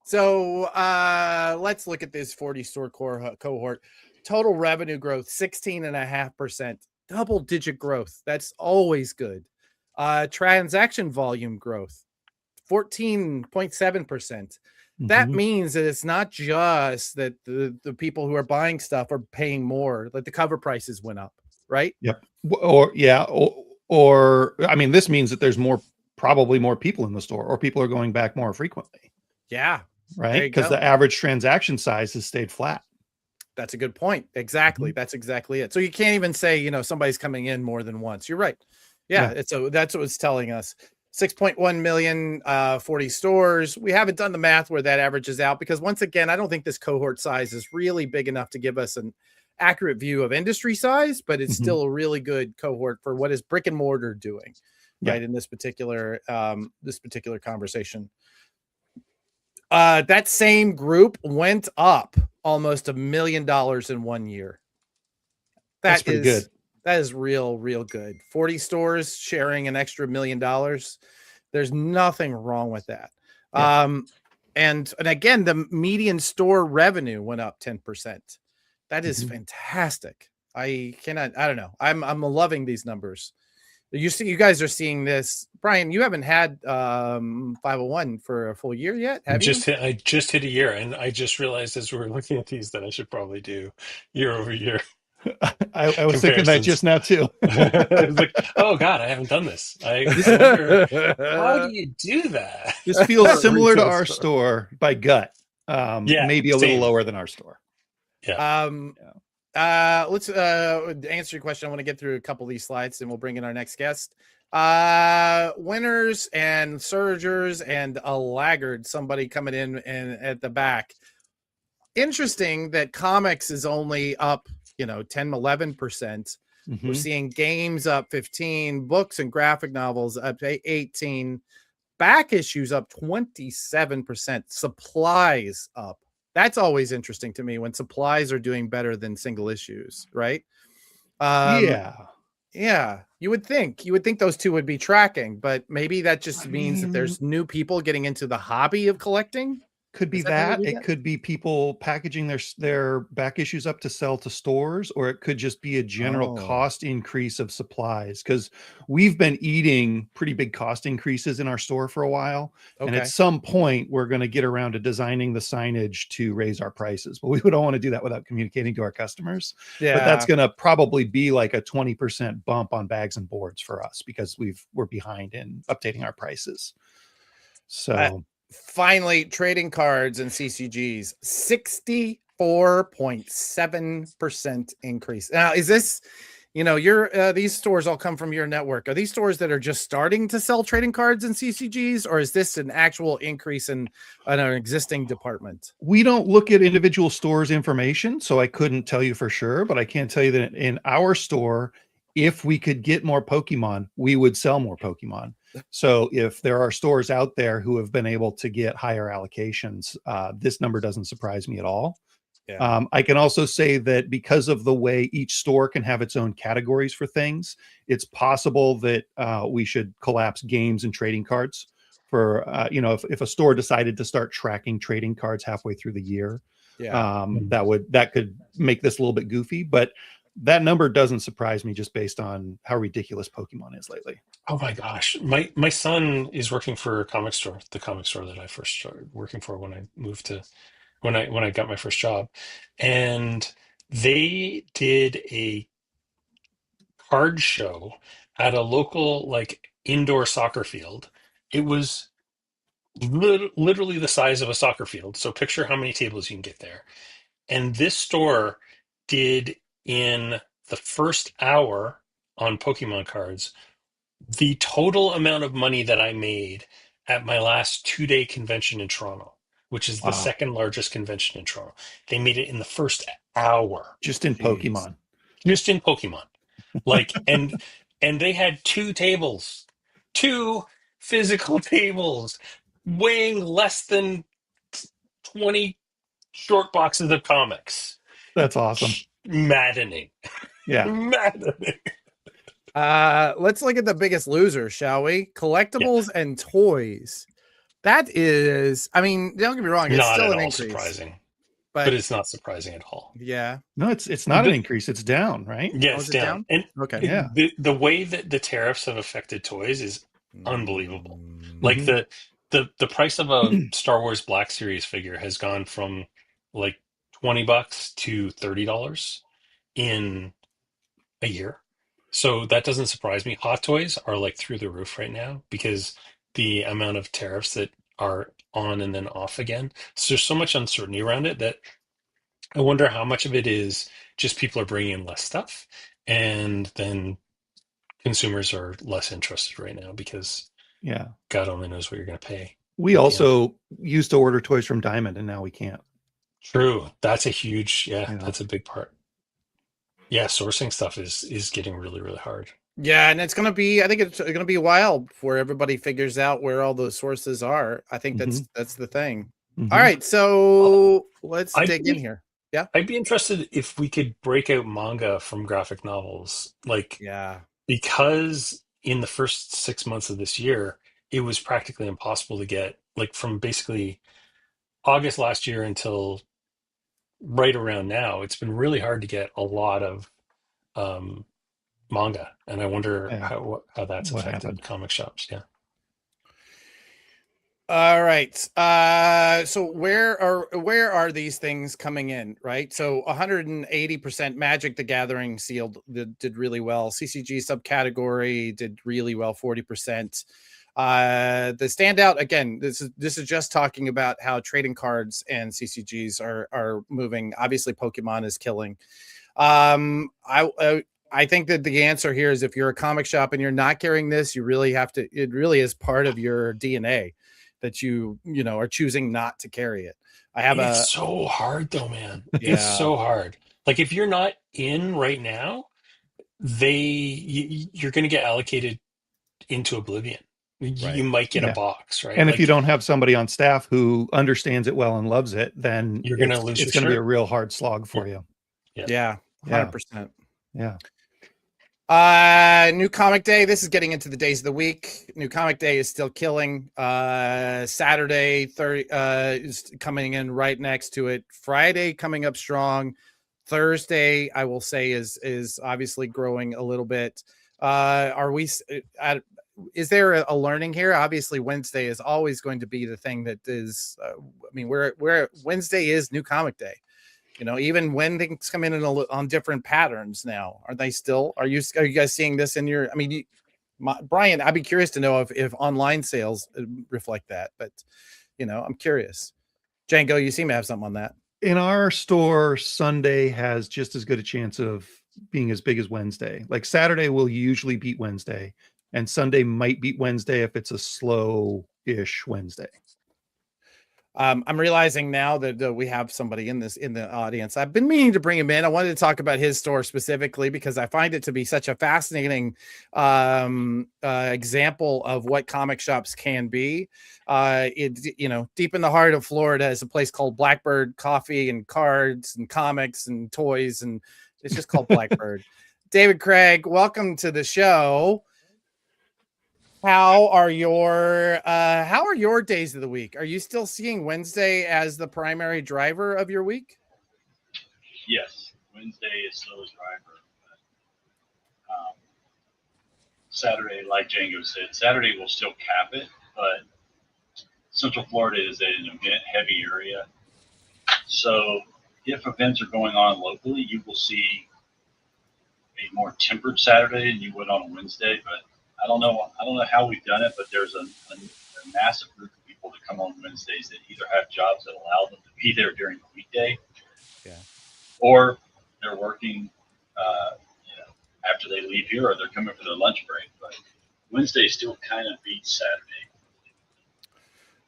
S1: So let's look at this 40 store cohort. Total revenue growth 16.5%, double-digit growth. That's always good. Transaction volume growth 14.7%. That means that it's not just that the people who are buying stuff are paying more, like the cover prices went up, right?
S3: Yep. Or I mean, this means that there's probably more people in the store, or people are going back more frequently.
S1: Yeah.
S3: Right. Because the average transaction size has stayed flat.
S1: That's a good point. Exactly. That's exactly it. So you can't even say, somebody's coming in more than once. You're right. Yeah. That's what it's telling us. 6.1 million, 40 stores. We haven't done the math where that averages out because, once again, I don't think this cohort size is really big enough to give us an accurate view of industry size, but it's still a really good cohort for what is brick and mortar doing, right? In this particular conversation. That same group went up almost $1 million in 1 year.
S3: That's pretty good.
S1: That is real good. 40 stores sharing an extra $1 million. There's nothing wrong with that. Yeah. And again, the median store revenue went up 10%. That is fantastic. I don't know. I'm loving these numbers. You guys are seeing this. Brian, you haven't had 501 for a full year yet, have you?
S2: I just hit a year, and I just realized as we were looking at these that I should probably do year over year.
S3: I was thinking that just now too.
S2: I was like, oh God, I haven't done this. I wonder, how do you do that?
S3: This feels similar to our store by gut. Maybe a little lower than our store.
S2: Yeah.
S1: Let's answer your question. I want to get through a couple of these slides and we'll bring in our next guest. Winners and surgers and a laggard, somebody coming in and at the back. Interesting that comics is only up 10-11%. We're seeing games up 15, books and graphic novels up 18, back issues up 27%, supplies up. That's always interesting to me when supplies are doing better than single issues, right? Yeah. You would think those two would be tracking, but maybe that just means that there's new people getting into the hobby of collecting.
S3: Could be that. It could be people packaging their back issues up to sell to stores, or it could just be a general cost increase of supplies, because we've been eating pretty big cost increases in our store for a while. And at some point we're going to get around to designing the signage to raise our prices, but we don't want to do that without communicating to our customers. But that's going to probably be like a 20% bump on bags and boards for us because we're behind in updating our prices. So
S1: finally, trading cards and CCGs, 64.7% increase. Now, is this, these stores all come from your network. Are these stores that are just starting to sell trading cards and CCGs, or is this an actual increase in an existing department?
S3: We don't look at individual stores' information, so I couldn't tell you for sure, but I can tell you that in our store, if we could get more Pokemon, we would sell more Pokemon. So if there are stores out there who have been able to get higher allocations, this number doesn't surprise me at all. I can also say that because of the way each store can have its own categories for things, it's possible that we should collapse games and trading cards for, if a store decided to start tracking trading cards halfway through the year, that could make this a little bit goofy. But that number doesn't surprise me just based on how ridiculous Pokemon is lately.
S2: Oh my gosh. My son is working for a comic store, the comic store that I first started working for when I moved to when I got my first job. And they did a card show at a local like indoor soccer field. It was literally the size of a soccer field. So picture how many tables you can get there. And this store did in the first hour on Pokemon cards the total amount of money that I made at my last 2-day convention in Toronto, which is the second largest convention in Toronto. They made it in the first hour.
S3: Just in Pokemon.
S2: Just in Pokemon. Like, and they had 2 tables, 2 physical tables weighing less than 20 short boxes of comics.
S3: That's awesome.
S2: Maddening.
S3: Yeah.
S2: Maddening.
S1: Let's look at the biggest loser, shall we? Collectibles and toys. That is, I mean, don't get me wrong, it's
S2: not
S1: still
S2: at
S1: an
S2: all
S1: increase,
S2: surprising, but it's not surprising at all.
S1: Yeah.
S3: No, it's not an increase. It's down, right?
S2: Yeah, it's down. And
S1: okay.
S3: Yeah.
S2: The way that the tariffs have affected toys is unbelievable. Like the price of a Star Wars Black Series figure has gone from like $20 to $30 in a year. So that doesn't surprise me. Hot toys are like through the roof right now because the amount of tariffs that are on and then off again. So there's so much uncertainty around it that I wonder how much of it is just people are bringing in less stuff and then consumers are less interested right now because God only knows what you're going to pay.
S3: We also used to order toys from Diamond and now we can't.
S2: True. That's a huge, that's a big part. Yeah, sourcing stuff is getting really, really hard.
S1: Yeah, and it's gonna be. I think it's gonna be a while before everybody figures out where all those sources are. I think that's the thing. All right, so let's dig in here. Yeah,
S2: I'd be interested if we could break out manga from graphic novels, like because in the first 6 months of this year, it was practically impossible to get, like from basically August last year until right around now, it's been really hard to get a lot of manga, and I wonder how that's affected comic shops. Yeah.
S1: All right. So where are these things coming in? Right. So 180% Magic the Gathering sealed did really well. CCG subcategory did really well, 40%. The standout again, this is just talking about how trading cards and CCGs are moving. Obviously Pokemon is killing. I think that the answer here is if you're a comic shop and you're not carrying this, you really have to, it really is part of your DNA that you are choosing not to carry it.
S2: It's so hard though, man. It's so hard. Like if you're not in right now, you're going to get allocated into oblivion. You might get a box, right?
S3: And if you don't have somebody on staff who understands it well and loves it, then
S2: you're going to lose.
S3: It's going to be a real hard slog for you.
S1: Yeah, 100%.
S3: Yeah.
S1: New Comic Day. This is getting into the days of the week. New Comic Day is still killing. Saturday 30 is coming in right next to it. Friday coming up strong. Thursday, I will say, is obviously growing a little bit. Is there a learning here? Obviously, Wednesday is always going to be the thing that is. We're Wednesday is New Comic Day. Even when things come in on different patterns now, are they still? Are you guys seeing this in your? I mean, Brian, I'd be curious to know if online sales reflect that. But I'm curious. Django, you seem to have something on that.
S3: In our store, Sunday has just as good a chance of being as big as Wednesday. Like Saturday will usually beat Wednesday, and Sunday might beat Wednesday if it's a slow-ish Wednesday.
S1: I'm realizing now that we have somebody in the audience. I've been meaning to bring him in. I wanted to talk about his store specifically because I find it to be such a fascinating example of what comic shops can be. Deep in the heart of Florida is a place called Blackbird Coffee and Cards and Comics and Toys, and it's just called Blackbird. David Craig, welcome to the show. How are your days of the week? Are you still seeing Wednesday as the primary driver of your week?
S9: Yes, Wednesday is still a driver. Saturday, like Django said, Saturday will still cap it, but Central Florida is an event-heavy area. So if events are going on locally, you will see a more tempered Saturday than you would on a Wednesday. But I don't know how we've done it, but there's a massive group of people that come on Wednesdays that either have jobs that allow them to be there during the weekday, or they're working, after they leave here, or they're coming for their lunch break. But Wednesday still kind of beats Saturday.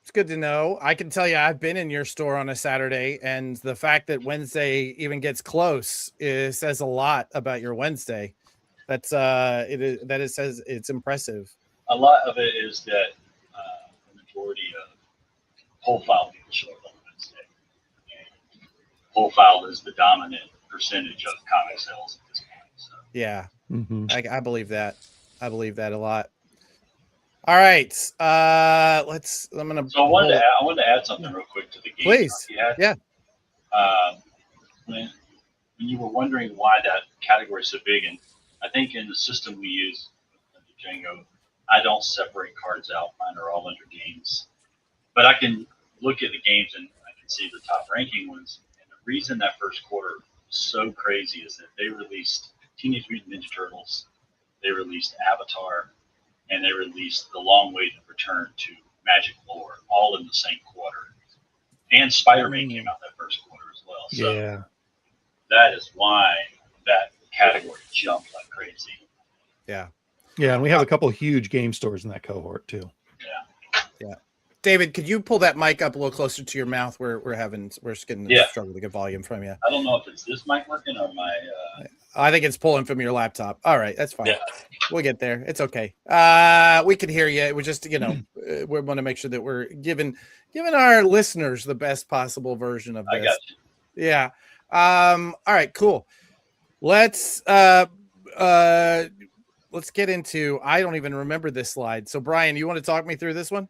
S1: It's good to know. I can tell you, I've been in your store on a Saturday, and the fact that Wednesday even gets close says a lot about your Wednesday. That's it says it's impressive.
S9: A lot of it is that the majority of whole file people show up on Wednesday. And whole file is the dominant percentage of comic sales at this point. So.
S1: Yeah, I believe that. I believe that a lot. All right, I wanted
S9: to add something real quick to the game.
S1: Please, yeah.
S9: When you were wondering why that category is so big, and I think in the system we use, Django, I don't separate cards out. Mine are all under games, but I can look at the games and I can see the top ranking ones. And the reason that first quarter was so crazy is that they released Teenage Mutant Ninja Turtles, they released Avatar, and they released The Long Way to Return to Magic Lore, all in the same quarter. And Spider-Man came out that first quarter as well. So that is why that category jumped like crazy.
S3: Yeah. Yeah, and we have a couple of huge game stores in that cohort too.
S1: Yeah. David, could you pull that mic up a little closer to your mouth? We're getting struggle to get volume from you.
S9: I don't know if it's this mic working or my
S1: I think it's pulling from your laptop. All right, that's fine. Yeah. We'll get there. It's okay. We can hear you. We're just, we want to make sure that we're giving our listeners the best possible version of this.
S9: I got you.
S1: Yeah. All right, cool. Let's get into, I don't even remember this slide. So Brian, you want to talk me through this one?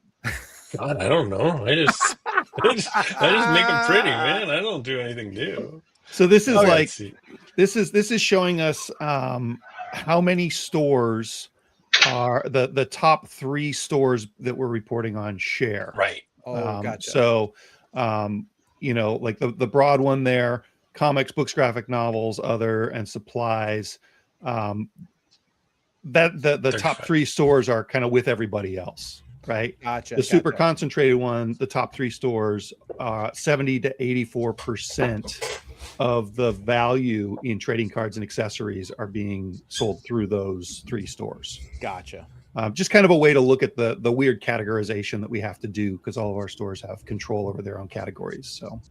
S2: God, I don't know. I just make them pretty, man. I don't do anything new.
S3: So this is this is showing us how many stores are the top 3 stores that we're reporting on share.
S2: Right.
S1: Oh, gotcha.
S3: So, like the broad one there, comics, books, graphic novels, other, and supplies. That the top 3 stores are kind of with everybody else. Right.
S1: Gotcha.
S3: The super concentrated one, the top 3 stores, 70 to 84% of the value in trading cards and accessories are being sold through those 3 stores.
S1: Gotcha.
S3: Just kind of a way to look at the weird categorization that we have to do because all of our stores have control over their own categories. So,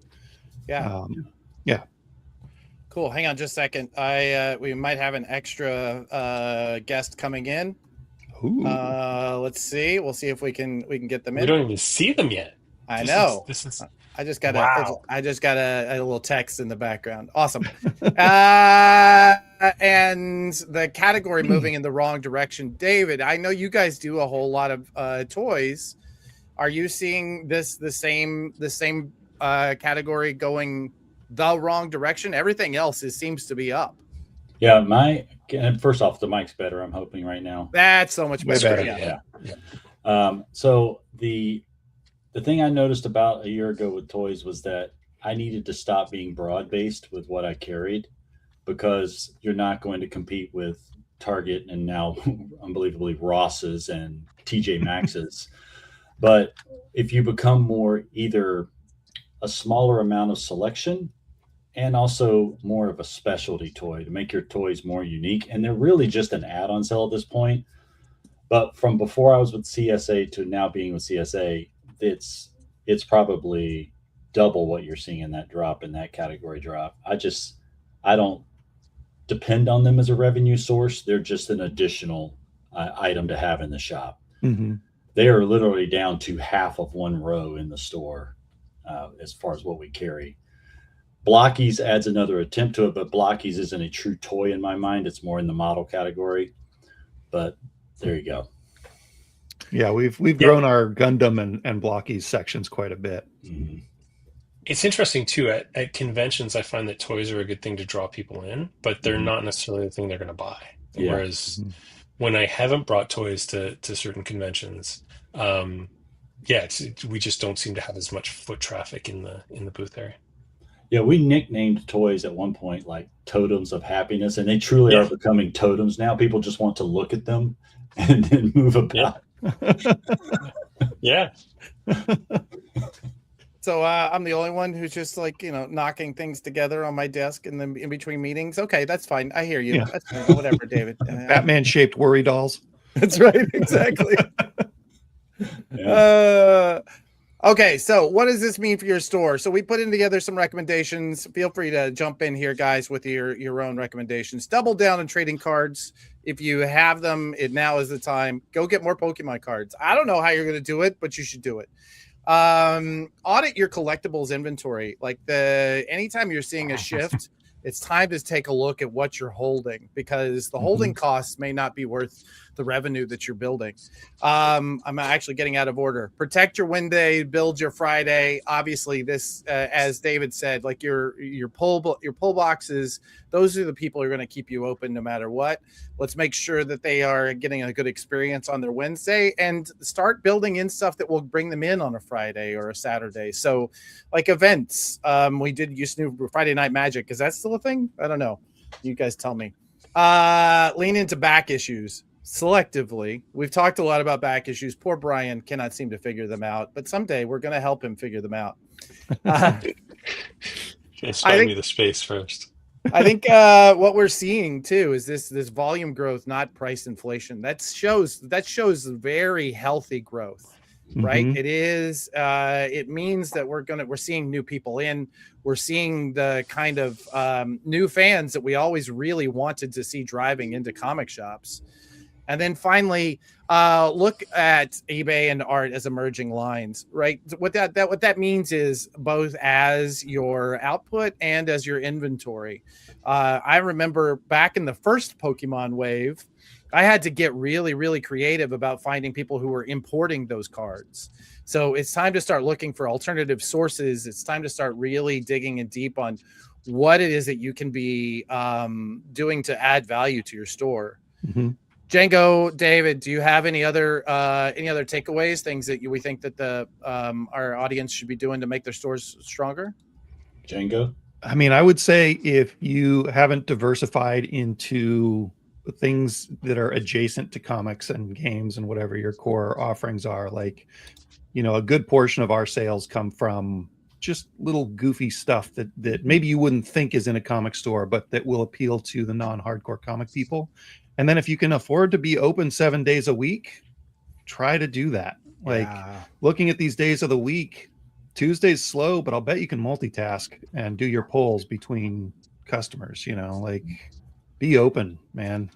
S3: yeah.
S1: Cool. Hang on just a second. We might have an extra guest coming in.
S3: Ooh.
S1: Let's see. We'll see if we can get them in.
S2: We don't even see them yet.
S1: I know.
S2: This is
S1: I just got a little text in the background. Awesome. And the category moving in the wrong direction. David, I know you guys do a whole lot of toys. Are you seeing the same category going the wrong direction? Everything else seems to be up.
S10: Yeah, first off, the mic's better, I'm hoping right now.
S1: That's so much better.
S10: Yeah. So the thing I noticed about a year ago with toys was that I needed to stop being broad-based with what I carried, because you're not going to compete with Target and now unbelievably Ross's and TJ Maxx's. But if you become more either a smaller amount of selection and also more of a specialty toy to make your toys more unique. And they're really just an add-on sale at this point. But from before I was with CSA to now being with CSA, it's probably double what you're seeing in that drop, in that category drop. I don't depend on them as a revenue source. They're just an additional item to have in the shop.
S3: Mm-hmm.
S10: They are literally down to half of one row in the store as far as what we carry. Blockies adds another attempt to it, but Blockies isn't a true toy in my mind. It's more in the model category. But there you go.
S3: Yeah, we've grown our Gundam and Blockies sections quite a bit.
S10: Mm-hmm.
S2: It's interesting too. At conventions, I find that toys are a good thing to draw people in, but they're not necessarily the thing they're going to buy.
S10: Yeah.
S2: Whereas when I haven't brought toys to certain conventions, we just don't seem to have as much foot traffic in the booth area.
S10: Yeah, we nicknamed toys at one point like totems of happiness, and they truly are becoming totems now. People just want to look at them and then move about.
S2: Yeah.
S1: So I'm the only one who's just like, knocking things together on my desk in between meetings. Okay, that's fine. I hear you.
S3: Yeah.
S1: That's fine. Whatever, David.
S3: Batman-shaped worry dolls.
S1: That's right. Exactly. Okay, so what does this mean for your store? So we put in together some recommendations. Feel free to jump in here, guys, with your own recommendations. Double down on trading cards. If you have them, now is the time. Go get more Pokemon cards. I don't know how you're going to do it, but you should do it. Audit your collectibles inventory. Like anytime you're seeing a shift, it's time to take a look at what you're holding, because the holding costs may not be worth the revenue that you're building. I'm actually getting out of order. Protect your Wednesday, build your Friday. Obviously, this, as David said, like your pull boxes, those are the people who are going to keep you open no matter what. Let's make sure that they are getting a good experience on their Wednesday, and start building in stuff that will bring them in on a Friday or a Saturday. So like events, we did use new Friday Night Magic. Is that still a thing? I don't know. You guys tell me. Lean into back issues selectively. We've talked a lot about back issues. Poor Brian cannot seem to figure them out, but someday we're going to help him figure them out.
S2: Just find me the space first.
S1: I think what we're seeing too is this volume growth, not price inflation. That shows very healthy growth, right? It is. It means that we're seeing new people in. We're seeing the kind of new fans that we always really wanted to see driving into comic shops. And then finally, look at eBay and art as emerging lines, right? What that means is both as your output and as your inventory. I remember back in the first Pokemon wave, I had to get really, really creative about finding people who were importing those cards. So it's time to start looking for alternative sources. It's time to start really digging in deep on what it is that you can be doing to add value to your store. Django, David, do you have any other takeaways, things that we think that our audience should be doing to make their stores stronger?
S10: Django?
S3: I mean, I would say if you haven't diversified into things that are adjacent to comics and games and whatever your core offerings are, like, a good portion of our sales come from just little goofy stuff that maybe you wouldn't think is in a comic store, but that will appeal to the non-hardcore comic people. And then if you can afford to be open 7 days a week, try to do that. Like looking at these days of the week, Tuesday's slow, but I'll bet you can multitask and do your polls between customers, like be open, man.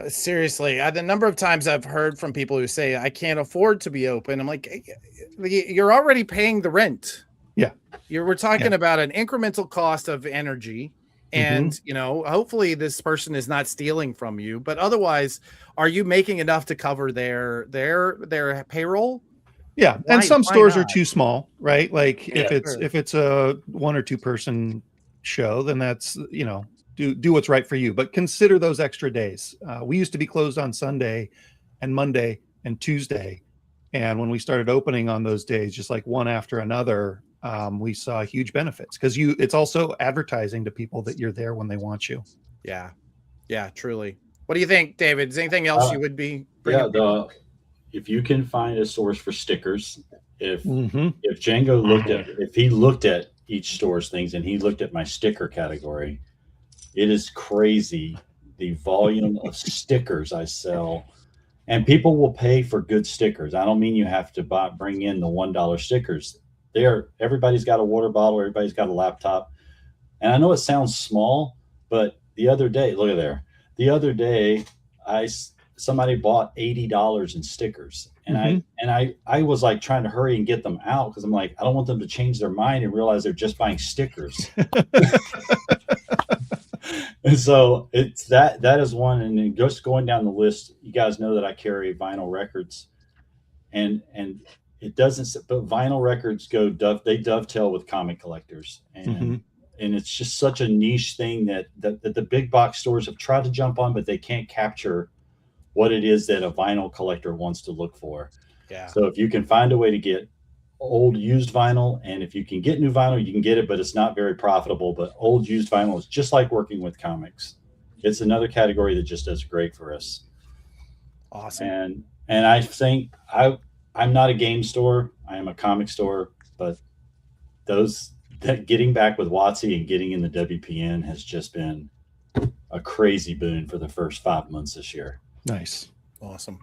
S1: Seriously, the number of times I've heard from people who say, I can't afford to be open. I'm like, you're already paying the rent.
S3: Yeah.
S1: We're talking about an incremental cost of energy. And, hopefully this person is not stealing from you, but otherwise, are you making enough to cover their payroll?
S3: Yeah. And some stores are too small, right? Like if it's a 1 or 2 person show, then that's, do what's right for you, but consider those extra days. We used to be closed on Sunday and Monday and Tuesday. And when we started opening on those days, just like one after another, we saw huge benefits because it's also advertising to people that you're there when they want you.
S1: Yeah. Yeah, truly. What do you think, David? Is anything else you would be bringing?
S10: If you can find a source for stickers, if Django if he looked at each store's things and he looked at my sticker category, it is crazy the volume of stickers I sell. And people will pay for good stickers. I don't mean you have to bring in the $1 stickers. Everybody's got a water bottle, everybody's got a laptop. And I know it sounds small, but the other day, look at there. The other day, somebody bought $80 in stickers. And I was like trying to hurry and get them out because I'm like, I don't want them to change their mind and realize they're just buying stickers. And so it's that is one. And then just going down the list, you guys know that I carry vinyl records, and it doesn't, but vinyl records they dovetail with comic collectors, and and it's just such a niche thing that the big box stores have tried to jump on, but they can't capture what it is that a vinyl collector wants to look for.
S1: Yeah.
S10: So if you can find a way to get old used vinyl, and if you can get new vinyl, you can get it, but it's not very profitable. But old used vinyl is just like working with comics. It's another category that just does great for us.
S1: Awesome.
S10: And I think I'm not a game store. I am a comic store, but that getting back with WotC and getting in the WPN has just been a crazy boon for the first 5 months this year.
S3: Nice.
S1: Awesome.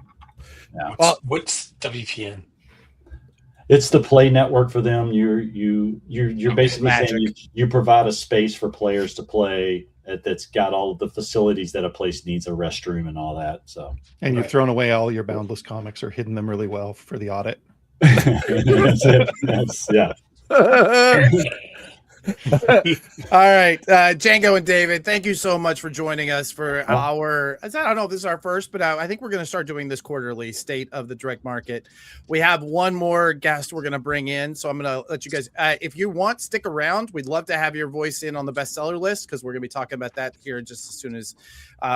S10: Yeah.
S2: Well, what's WPN?
S10: It's the play network for them. You're basically saying you provide a space for players to play that's got all of the facilities that a place needs, a restroom and all that. So,
S3: and you've thrown away all your Boundless comics or hidden them really well for the audit.
S10: That's it. Yeah.
S1: All right, Django and David, thank you so much for joining us for our, I don't know if this is our first, but I think we're going to start doing this quarterly state of the direct market. We have one more guest we're going to bring in, so I'm going to let you guys, if you want, stick around. We'd love to have your voice in on the bestseller list, because we're going to be talking about that here just as soon as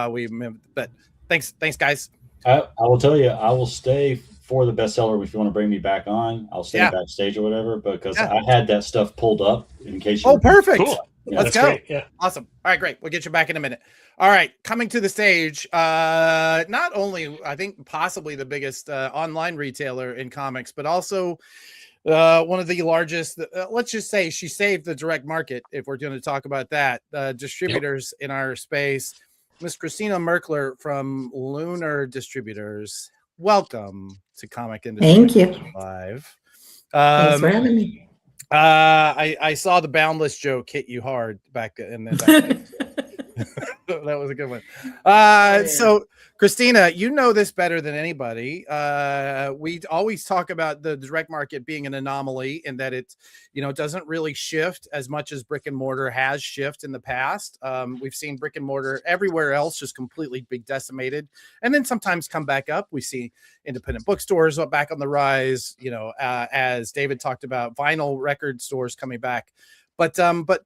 S1: we move. But thanks guys.
S10: I will tell you, I will stay for the bestseller. If you want to bring me back on, I'll stay backstage or whatever, because I had that stuff pulled up in case you.
S1: Oh, perfect.
S2: Cool.
S10: Yeah,
S1: Let's go.
S2: Great. Yeah.
S1: Awesome. All right, great. We'll get you back in a minute. All right, coming to the stage, not only, I think, possibly the biggest online retailer in comics, but also one of the largest, let's just say she saved the direct market, if we're going to talk about that, distributors in our space. Miss Christina Merkler from Lunar Distributors. Welcome to Comic Industry.
S11: Thank you.
S1: Live.
S11: Thanks for having me.
S1: I saw the Boundless joke hit you hard back in the that was a good one. So Christina, you know this better than anybody. We always talk about the direct market being an anomaly in that it, doesn't really shift as much as brick and mortar has shifted in the past. We've seen brick and mortar everywhere else just completely be decimated, and then sometimes come back up. We see independent bookstores back on the rise, as David talked about, vinyl record stores coming back, but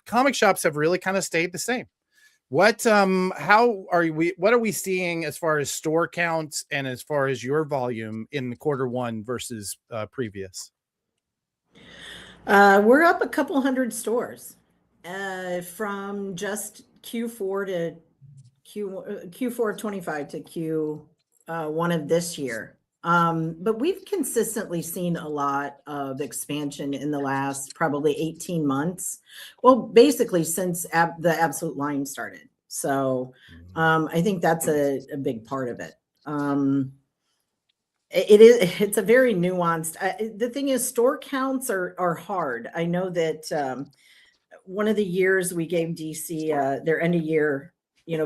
S1: comic shops have really kind of stayed the same. What are we seeing as far as store counts and as far as your volume in the quarter1 versus previous?
S11: We're up a couple hundred stores from just Q4 of 25 to Q1 of this year. But we've consistently seen a lot of expansion in the last probably 18 months. Well, basically since the Absolute line started. So I think that's a big part of it. It's a very nuanced. The thing is, store counts are hard. I know that one of the years we gave DC their end of year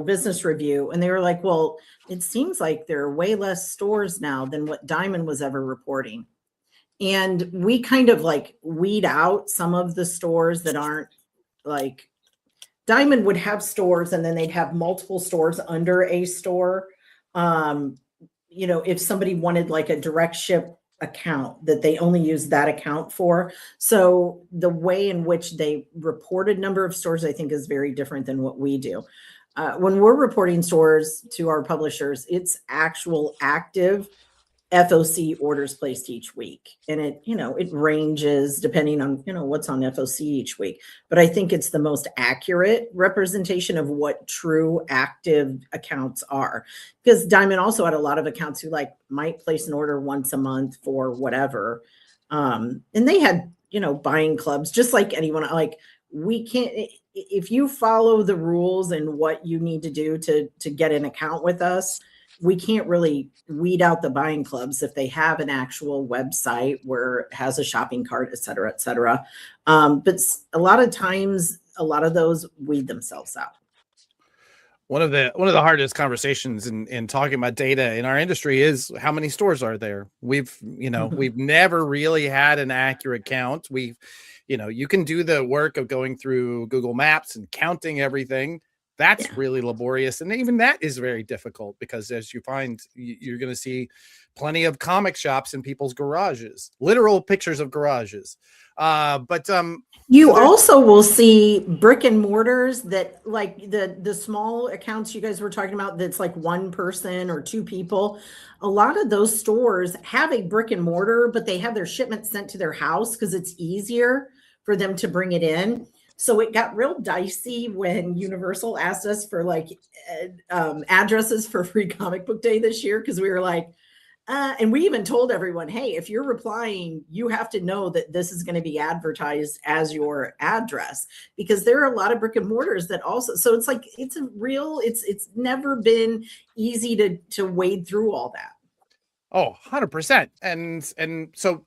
S11: business review, and they were like, well, it seems like there are way less stores now than what Diamond was ever reporting. And we kind of like weed out some of the stores that aren't like Diamond would have stores, and then they'd have multiple stores under a store. If somebody wanted like a direct ship account that they only use that account for. So the way in which they reported number of stores, I think, is very different than what we do. When we're reporting stores to our publishers, it's actual active FOC orders placed each week. And it ranges depending on, what's on FOC each week. But I think it's the most accurate representation of what true active accounts are. Because Diamond also had a lot of accounts who might place an order once a month for whatever. And they had, buying clubs, just like anyone. We can't, if you follow the rules and what you need to do to get an account with us, we can't really weed out the buying clubs if they have an actual website where it has a shopping cart, et cetera, et cetera. But a lot of times, a lot of those weed themselves out.
S1: One of the hardest conversations in talking about data in our industry is how many stores are there. We've never really had an accurate count. You can do the work of going through Google Maps and counting everything. That's really laborious. And even that is very difficult because as you find, you're going to see plenty of comic shops in people's garages, literal pictures of garages. But
S11: you also will see brick and mortars that like the small accounts you guys were talking about, that's like one person or two people. A lot of those stores have a brick and mortar, but they have their shipment sent to their house because it's easier for them to bring it in. So it got real dicey when Universal asked us for like addresses for Free Comic Book Day this year, because we were like, and we even told everyone, hey, if you're replying, you have to know that this is going to be advertised as your address, because there are a lot of brick and mortars that also, so it's like, it's never been easy to wade through all that.
S1: Oh, 100%. And so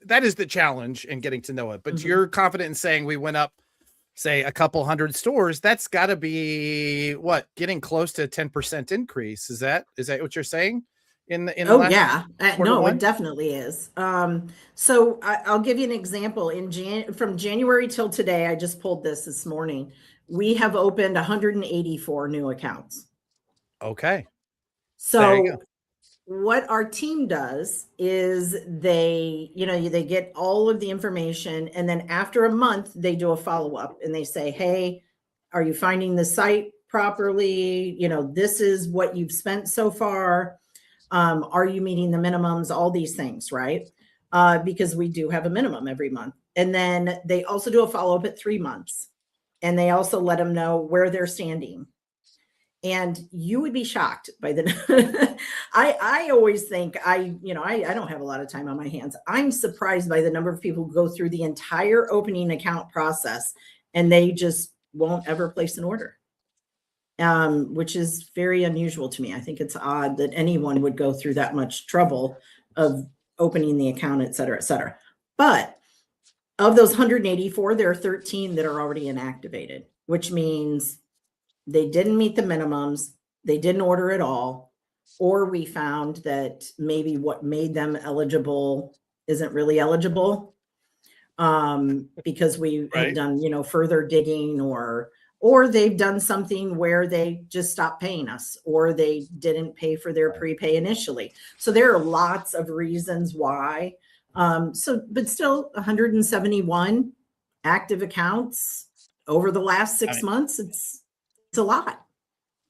S1: that is the challenge in getting to know it, but you're confident in saying we went up, say a couple hundred stores. That's gotta be what, getting close to a 10% increase. Is that what you're saying? No,
S11: it definitely is. So I'll give you an example. From January till today, I just pulled this morning. We have opened 184 new accounts.
S1: Okay.
S11: So what our team does is they get all of the information, and then after a month they do a follow-up and they say, hey, are you finding the site properly? This is what you've spent so far. Are you meeting the minimums? All these things, right? Because we do have a minimum every month. And then they also do a follow-up at 3 months, and they also let them know where they're standing. And you would be shocked by the I always think I don't have a lot of time on my hands. I'm surprised by the number of people who go through the entire opening account process and they just won't ever place an order, which is very unusual to me. I think it's odd that anyone would go through that much trouble of opening the account, et cetera, et cetera. But of those 184, there are 13 that are already inactivated, which means they didn't meet the minimums, they didn't order at all, or we found that maybe what made them eligible isn't really eligible, because we had done, further digging, or they've done something where they just stopped paying us, or they didn't pay for their prepay initially. So there are lots of reasons why. But still 171 active accounts over the last 6 months. It's a lot.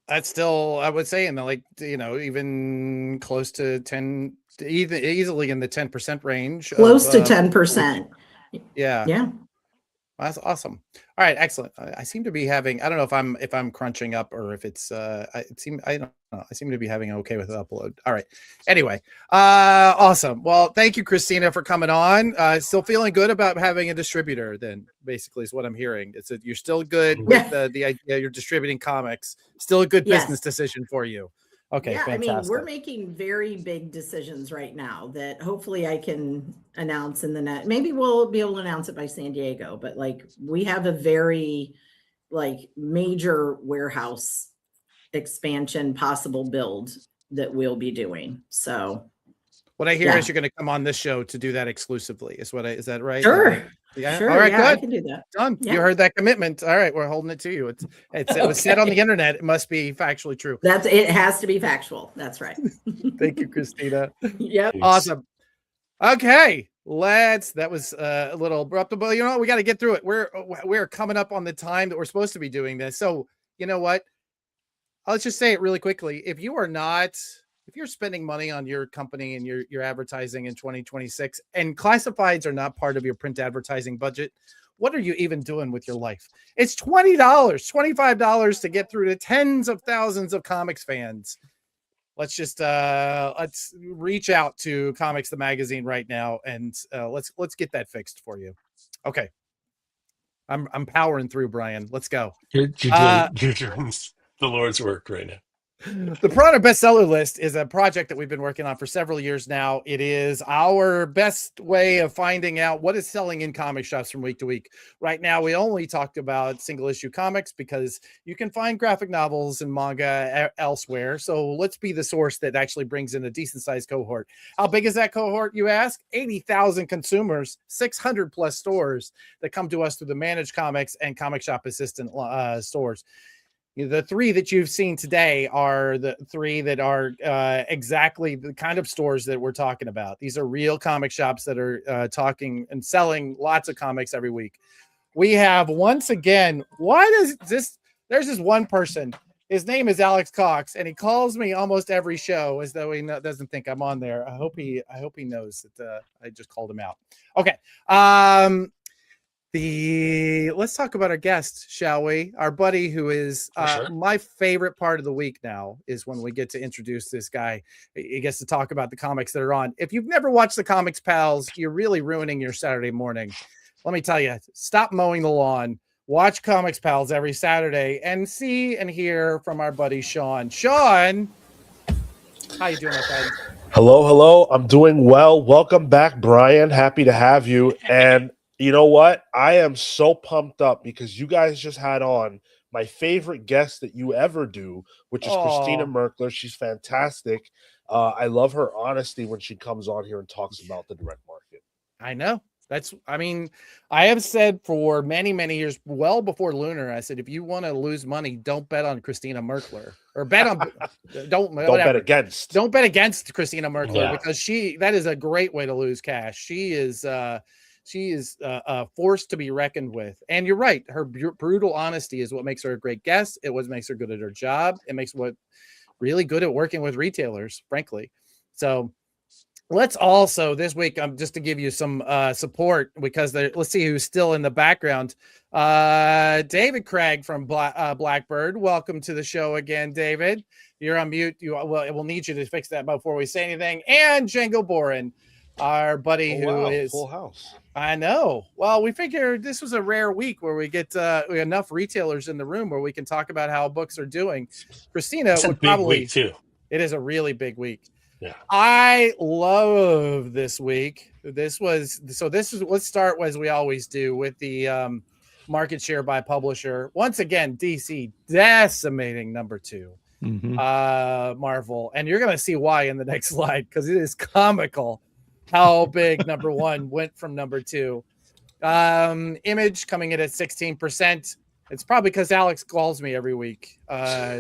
S1: That's still, I would say, in the even close to 10, easily in the 10% range.
S11: Close to 10%.
S1: Yeah. That's awesome. All right, excellent. I seem to be having, I don't know if I'm crunching up or if it's I don't know. I seem to be having okay with the upload. All right. Anyway, awesome. Well, thank you, Christina, for coming on. Still feeling good about having a distributor, then basically is what I'm hearing. It's that you're still good with the idea you're distributing comics. Still a good business decision for you. Okay, fantastic.
S11: I mean, we're making very big decisions right now that hopefully I can announce in the net. Maybe we'll be able to announce it by San Diego, but we have a very major warehouse expansion possible build that we'll be doing. So
S1: what I hear is you're going to come on this show to do that exclusively. Is that right?
S11: Sure.
S1: Yeah.
S11: Sure.
S1: All right.
S11: Yeah,
S1: good.
S11: I can do that.
S1: Done.
S11: Yeah.
S1: You heard that commitment. All right. We're holding it to you. It was said on the internet. It must be factually true.
S11: It has to be factual. That's right.
S1: Thank you, Christina.
S11: Yep.
S1: Awesome. Okay. That was a little abrupt, but we got to get through it. We're coming up on the time that we're supposed to be doing this. So you know what? Let's just say it really quickly. If you're spending money on your company and your advertising in 2026 and classifieds are not part of your print advertising budget, what are you even doing with your life? It's $20, $25 to get through to tens of thousands of comics fans. Let's just let's reach out to Comics the Magazine right now and let's get that fixed for you. Okay. I'm powering through, Brian. Let's go.
S2: You're doing the Lord's work right now.
S1: The Prana Bestseller List is a project that we've been working on for several years now. It is our best way of finding out what is selling in comic shops from week to week. Right now, we only talked about single issue comics because you can find graphic novels and manga elsewhere. So let's be the source that actually brings in a decent sized cohort. How big is that cohort, you ask? 80,000 consumers, 600 plus stores that come to us through the Managed Comics and Comic Shop Assistant stores. the three that you've seen today are the three that are exactly the kind of stores that we're talking about. These are real comic shops that are talking and selling lots of comics every week. We have, once again, there's this one person. His name is Alex Cox, and he calls me almost every show as though he doesn't think I'm on there. I hope he knows that I just called him out. Okay. Let's talk about our guest, shall we? Our buddy, who is
S2: Sure.
S1: my favorite part of the week now, is when we get to introduce this guy. He gets to talk about the comics that are on. If you've never watched the Comics Pals, you're really ruining your Saturday morning. Let me tell you, stop mowing the lawn. Watch Comics Pals every Saturday and see and hear from our buddy Sean. Sean, how you doing, my friend?
S12: Hello. I'm doing well. Welcome back, Brian. Happy to have you. And you know what? I am so pumped up because you guys just had on my favorite guest that you ever do, which is Christina Merkler. She's fantastic. I love her honesty when she comes on here and talks about the direct market.
S1: I know. I have said for many, many years, well before Lunar, I said, if you want to lose money, don't bet on Christina Merkler, or bet on, don't bet against Christina Merkler, because that is a great way to lose cash. She is a force to be reckoned with. And you're right. Her brutal honesty is what makes her a great guest. It what makes her good at her job. It makes what really good at working with retailers, frankly. So let's also this week, just to give you some support, because let's see who's still in the background. David Craig from Blackbird. Welcome to the show again, David. You're on mute. We'll need you to fix that before we say anything. And Django Bohran, our buddy who is
S12: full house.
S1: I know. Well, we figured this was a rare week where we get enough retailers in the room where we can talk about how books are doing. Christina would probably
S2: week too.
S1: It is a really big week.
S2: Yeah.
S1: I love this week. Let's start as we always do with the market share by publisher. Once again, DC decimating number 2. Marvel. And you're going to see why in the next slide, because it is comical how big number 1 went from number 2. Image coming in at 16%. It's probably because Alex calls me every week.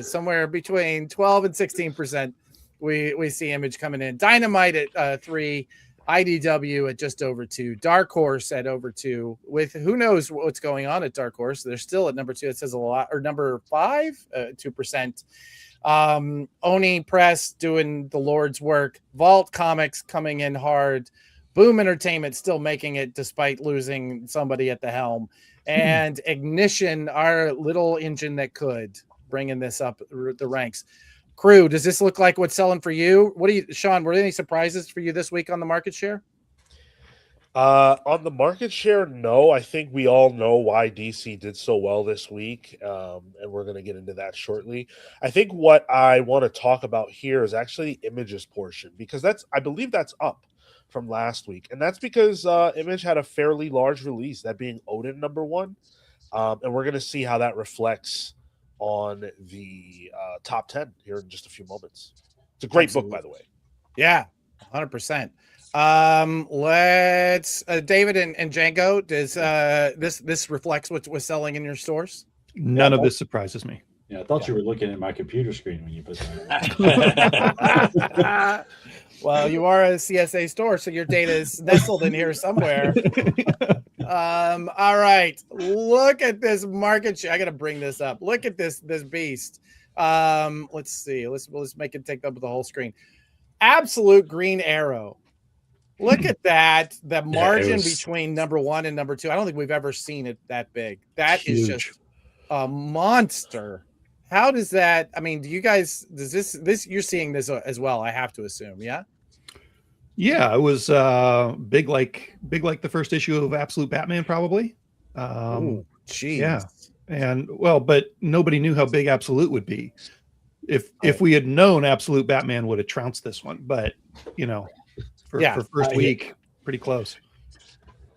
S1: Somewhere between 12 and 16%. We see Image coming in. Dynamite at 3, IDW at just over 2, Dark Horse at over 2. With who knows what's going on at Dark Horse? They're still at number 2. It says a lot. Or number 5, 2%. Oni Press doing the Lord's work. Vault Comics coming in hard. Boom Entertainment still making it despite losing somebody at the helm. And Ignition, our little engine that could, bringing this up the ranks. Crew, does this look like what's selling for you? Sean, were there any surprises for you this week on the market share?
S12: On the market share, no. I think we all know why DC did so well this week, and we're going to get into that shortly. I think what I want to talk about here is actually the Images portion, because I believe that's up from last week, and that's because Image had a fairly large release, that being Odin number 1, and we're going to see how that reflects on the top 10 here in just a few moments. It's a great book, by the way.
S1: Yeah, 100%. Let's David and Django, does this reflects what was selling in your stores?
S3: None of this surprises me.
S10: Yeah, I thought you were looking at my computer screen when you put that.
S1: Well, you are a CSA store, so your data is nestled in here somewhere. All right, look at this market share. I got to bring this up. Look at this beast. Let's see. Let's make it take up the whole screen. Absolute Green Arrow. Look at that. The margin between number 1 and number 2. I don't think we've ever seen it that big. That is just a monster. How does that? I mean, do you guys? Does this? You're seeing this as well? I have to assume, yeah.
S3: Yeah, it was big like the first issue of Absolute Batman, probably.
S1: Geez.
S3: Yeah, and but nobody knew how big Absolute would be. If we had known, Absolute Batman would have trounced this one. But for first week, pretty close.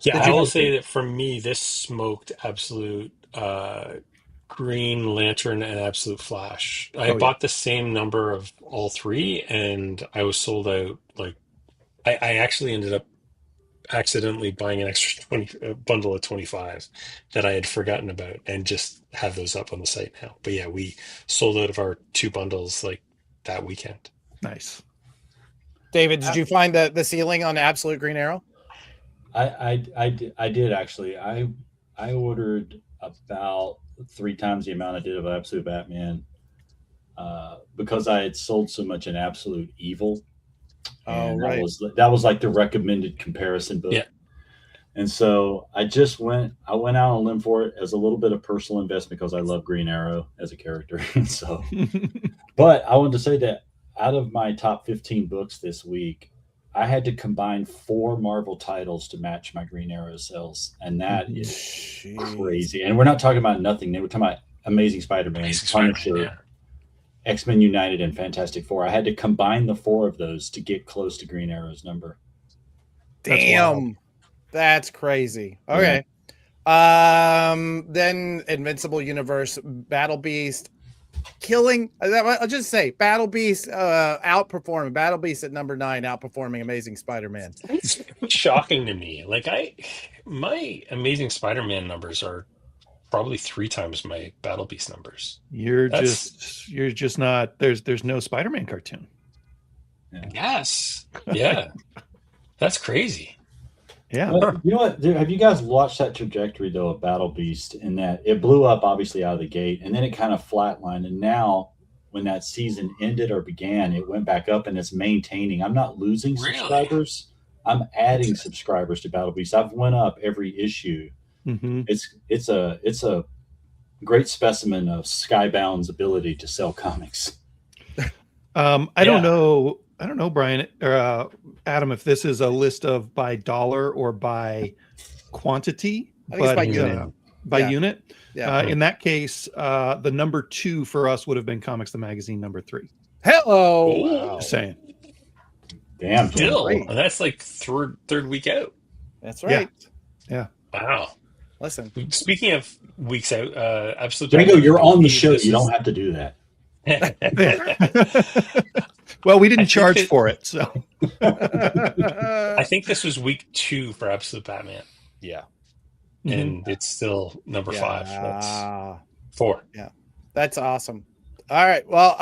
S2: Yeah, I will say that for me, this smoked Absolute Green Lantern and Absolute Flash. I bought the same number of all 3, and I was sold out. Like, I actually ended up accidentally buying an extra 20 bundle of 25 that I had forgotten about, and just have those up on the site now. But yeah, we sold out of our 2 bundles like that weekend.
S3: Nice.
S1: David, did you find the ceiling on Absolute Green Arrow?
S10: I did actually. I ordered about 3 times the amount I did of Absolute Batman because I had sold so much in Absolute Evil. And
S1: right.
S10: that was like the recommended comparison book.
S2: Yeah.
S10: And so I went out on a limb for it as a little bit of personal investment because I love Green Arrow as a character. And so, but I wanted to say that out of my top 15 books this week, I had to combine 4 Marvel titles to match my Green Arrow sales. And that is crazy. And we're not talking about nothing. We're talking about Amazing Spider-Man, Punisher, X-Men United, and Fantastic Four. I had to combine the 4 of those to get close to Green Arrow's number.
S1: Damn. That's crazy. Okay. Yeah. Then Invincible Universe, Battle Beast, I'll just say Battle Beast outperforming Battle Beast at number 9, outperforming Amazing Spider-Man.
S2: It's shocking to me. Like my Amazing Spider-Man numbers are probably 3 times my Battle Beast numbers.
S3: You're just not there's no Spider-Man cartoon.
S2: Yes. Yeah. That's crazy.
S3: Yeah.
S10: Well, you know what? Have you guys watched that trajectory though of Battle Beast, in that it blew up obviously out of the gate and then it kind of flatlined, and now when that season ended or began, it went back up and it's maintaining. I'm not losing subscribers. I'm adding subscribers to Battle Beast. I've went up every issue.
S3: Mm-hmm.
S10: It's a great specimen of Skybound's ability to sell comics.
S3: I don't know, Brian or Adam, if this is a list of by dollar or by quantity,
S1: but by unit.
S3: Unit.
S1: Yeah.
S3: In that case, the number 2 for us would have been Comics the Magazine number 3.
S1: Hello.
S2: Wow.
S3: Just saying.
S10: Damn.
S2: Still, and that's like third week out.
S1: That's right.
S3: Yeah.
S2: Wow.
S1: Listen.
S2: Speaking of weeks out, Absolute
S10: Django, you're on the show. You don't have to do that.
S3: Well, we didn't charge for it, so.
S2: I think this was week 2 for Absolute Batman.
S12: Yeah.
S2: And it's still number 5. That's 4.
S1: Yeah. That's awesome. All right. Well,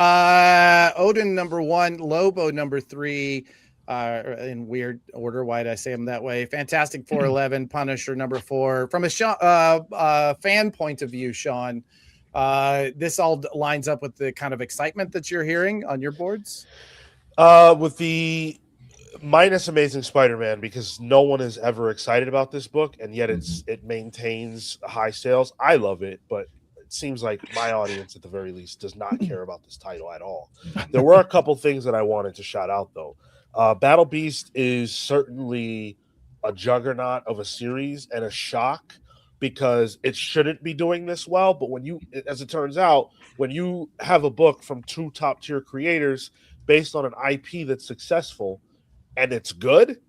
S1: Odin number 1, Lobo number 3, in weird order. Why did I say them that way? Fantastic 411, Punisher number 4. From a fan point of view, Sean, this all lines up with the kind of excitement that you're hearing on your boards?
S12: With the minus Amazing Spider-Man, because no one is ever excited about this book, and yet it maintains high sales. I love it, but it seems like my audience, at the very least, does not care about this title at all. There were a couple things that I wanted to shout out, though. Battle Beast is certainly a juggernaut of a series and a shock, because it shouldn't be doing this well. But as it turns out, when you have a book from 2 top-tier creators based on an IP that's successful and it's good,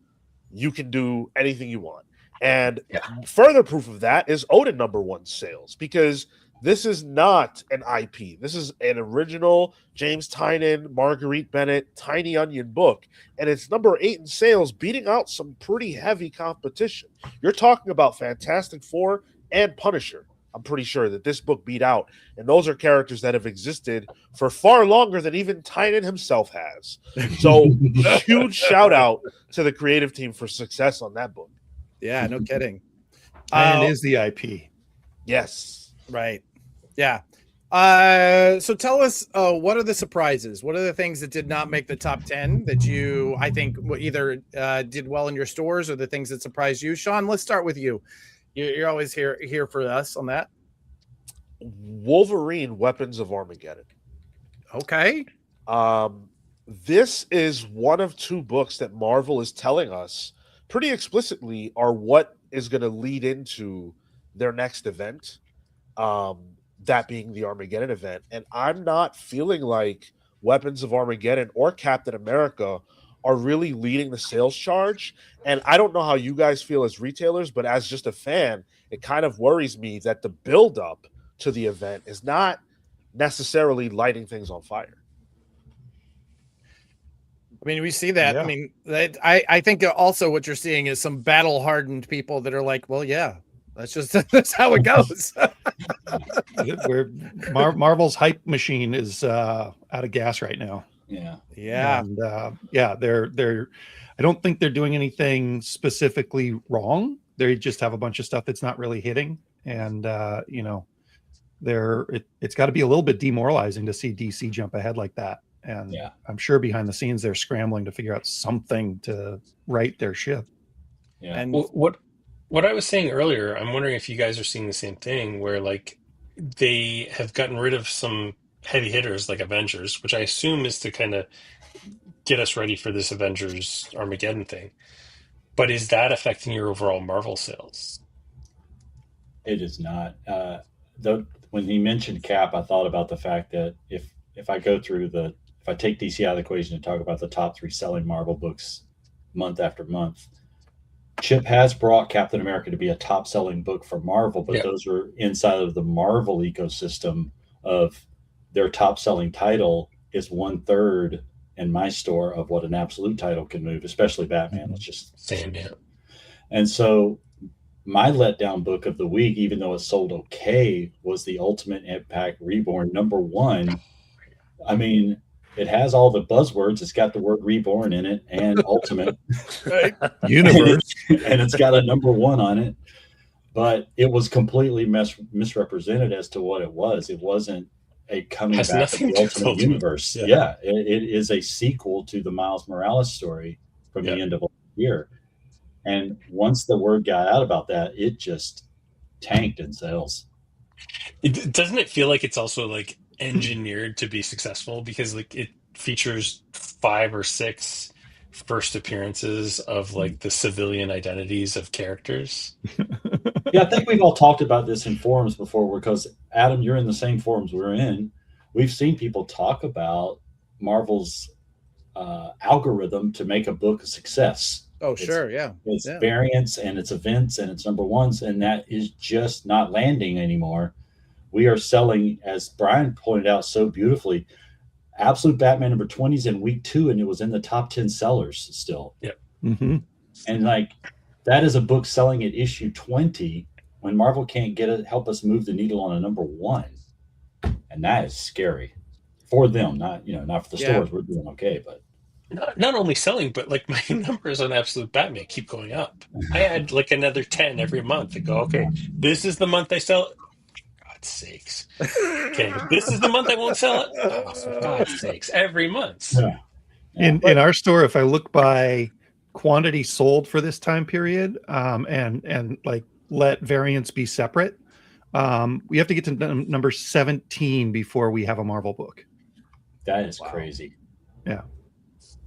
S12: you can do anything you want. And further proof of that is Odin number 1 sales, because this is not an IP. This is an original James Tynion, Marguerite Bennett, Tiny Onion book, and it's number 8 in sales, beating out some pretty heavy competition. You're talking about Fantastic Four and Punisher. I'm pretty sure that this book beat out, and those are characters that have existed for far longer than even Tynion himself has. So huge shout out to the creative team for success on that book.
S1: Yeah, no kidding.
S3: And it is the IP.
S12: Yes.
S1: Right. Yeah. So tell us, what are the surprises? What are the things that did not make the top 10 that you, I think, either did well in your stores, or the things that surprised you? Sean, let's start with you. You're always here for us on that.
S12: Wolverine, Weapons of Armageddon.
S1: Okay.
S12: This is one of 2 books that Marvel is telling us pretty explicitly are what is going to lead into their next event. That being the Armageddon event. And I'm not feeling like Weapons of Armageddon or Captain America are really leading the sales charge. And I don't know how you guys feel as retailers, but as just a fan, it kind of worries me that the buildup to the event is not necessarily lighting things on fire.
S1: I mean, we see that.
S3: Yeah.
S1: I mean, I think also what you're seeing is some battle hardened people that are like, well, yeah, that's how it goes.
S3: Marvel's hype machine is out of gas right now.
S1: Yeah.
S3: And they're I don't think they're doing anything specifically wrong. They just have a bunch of stuff that's not really hitting. And it's got to be a little bit demoralizing to see DC jump ahead like that. And I'm sure behind the scenes they're scrambling to figure out something to right their ship.
S2: Yeah. And what I was saying earlier, I'm wondering if you guys are seeing the same thing, where like they have gotten rid of some heavy hitters like Avengers, which I assume is to kind of get us ready for this Avengers Armageddon thing. But is that affecting your overall Marvel sales?
S10: It is not. When he mentioned Cap, I thought about the fact that if I take DC out of the equation and talk about the top 3 selling Marvel books month after month, Chip has brought Captain America to be a top selling book for Marvel, but those are inside of the Marvel ecosystem of their top selling title is 1/3 in my store of what an absolute title can move, especially Batman. Let's just
S2: say it.
S10: And so my letdown book of the week, even though it sold okay, was the Ultimate Impact Reborn #1. I mean, it has all the buzzwords. It's got the word reborn in it and ultimate
S3: universe.
S10: and it's got a #1 on it. But it was completely misrepresented as to what it was. It wasn't a coming back of the Ultimate Universe. Yeah, it is a sequel to the Miles Morales story from the end of last year. And once the word got out about that, it just tanked in sales.
S2: Doesn't it feel like it's also like engineered to be successful, because like it features 5 or 6 first appearances of like the civilian identities of characters?
S10: Yeah, I think we've all talked about this in forums before, because Adam, you're in the same forums we're in. We've seen people talk about Marvel's algorithm to make a book a success.
S1: Oh, sure. Yeah.
S10: It's variants and it's events and it's #1s, and that is just not landing anymore. We are selling, as Brian pointed out so beautifully, Absolute Batman #20s in week 2, and it was in the top 10 sellers still.
S2: Yep.
S3: Mm-hmm.
S10: And like, that is a book selling at issue 20 when Marvel can't help us move the needle on a #1. And that is scary for them, not for the stores. We're doing okay, but
S2: not only selling, but like my numbers on Absolute Batman keep going up. I add like another 10 every month and go, okay, this is the month I sell it. For God's sakes. Okay, this is the month I won't sell it. Oh, for God's sakes, every month.
S3: In our store, if I look by quantity sold for this time period, and like let variants be separate, we have to get to number 17 before we have a Marvel book.
S10: That is crazy.
S3: Yeah.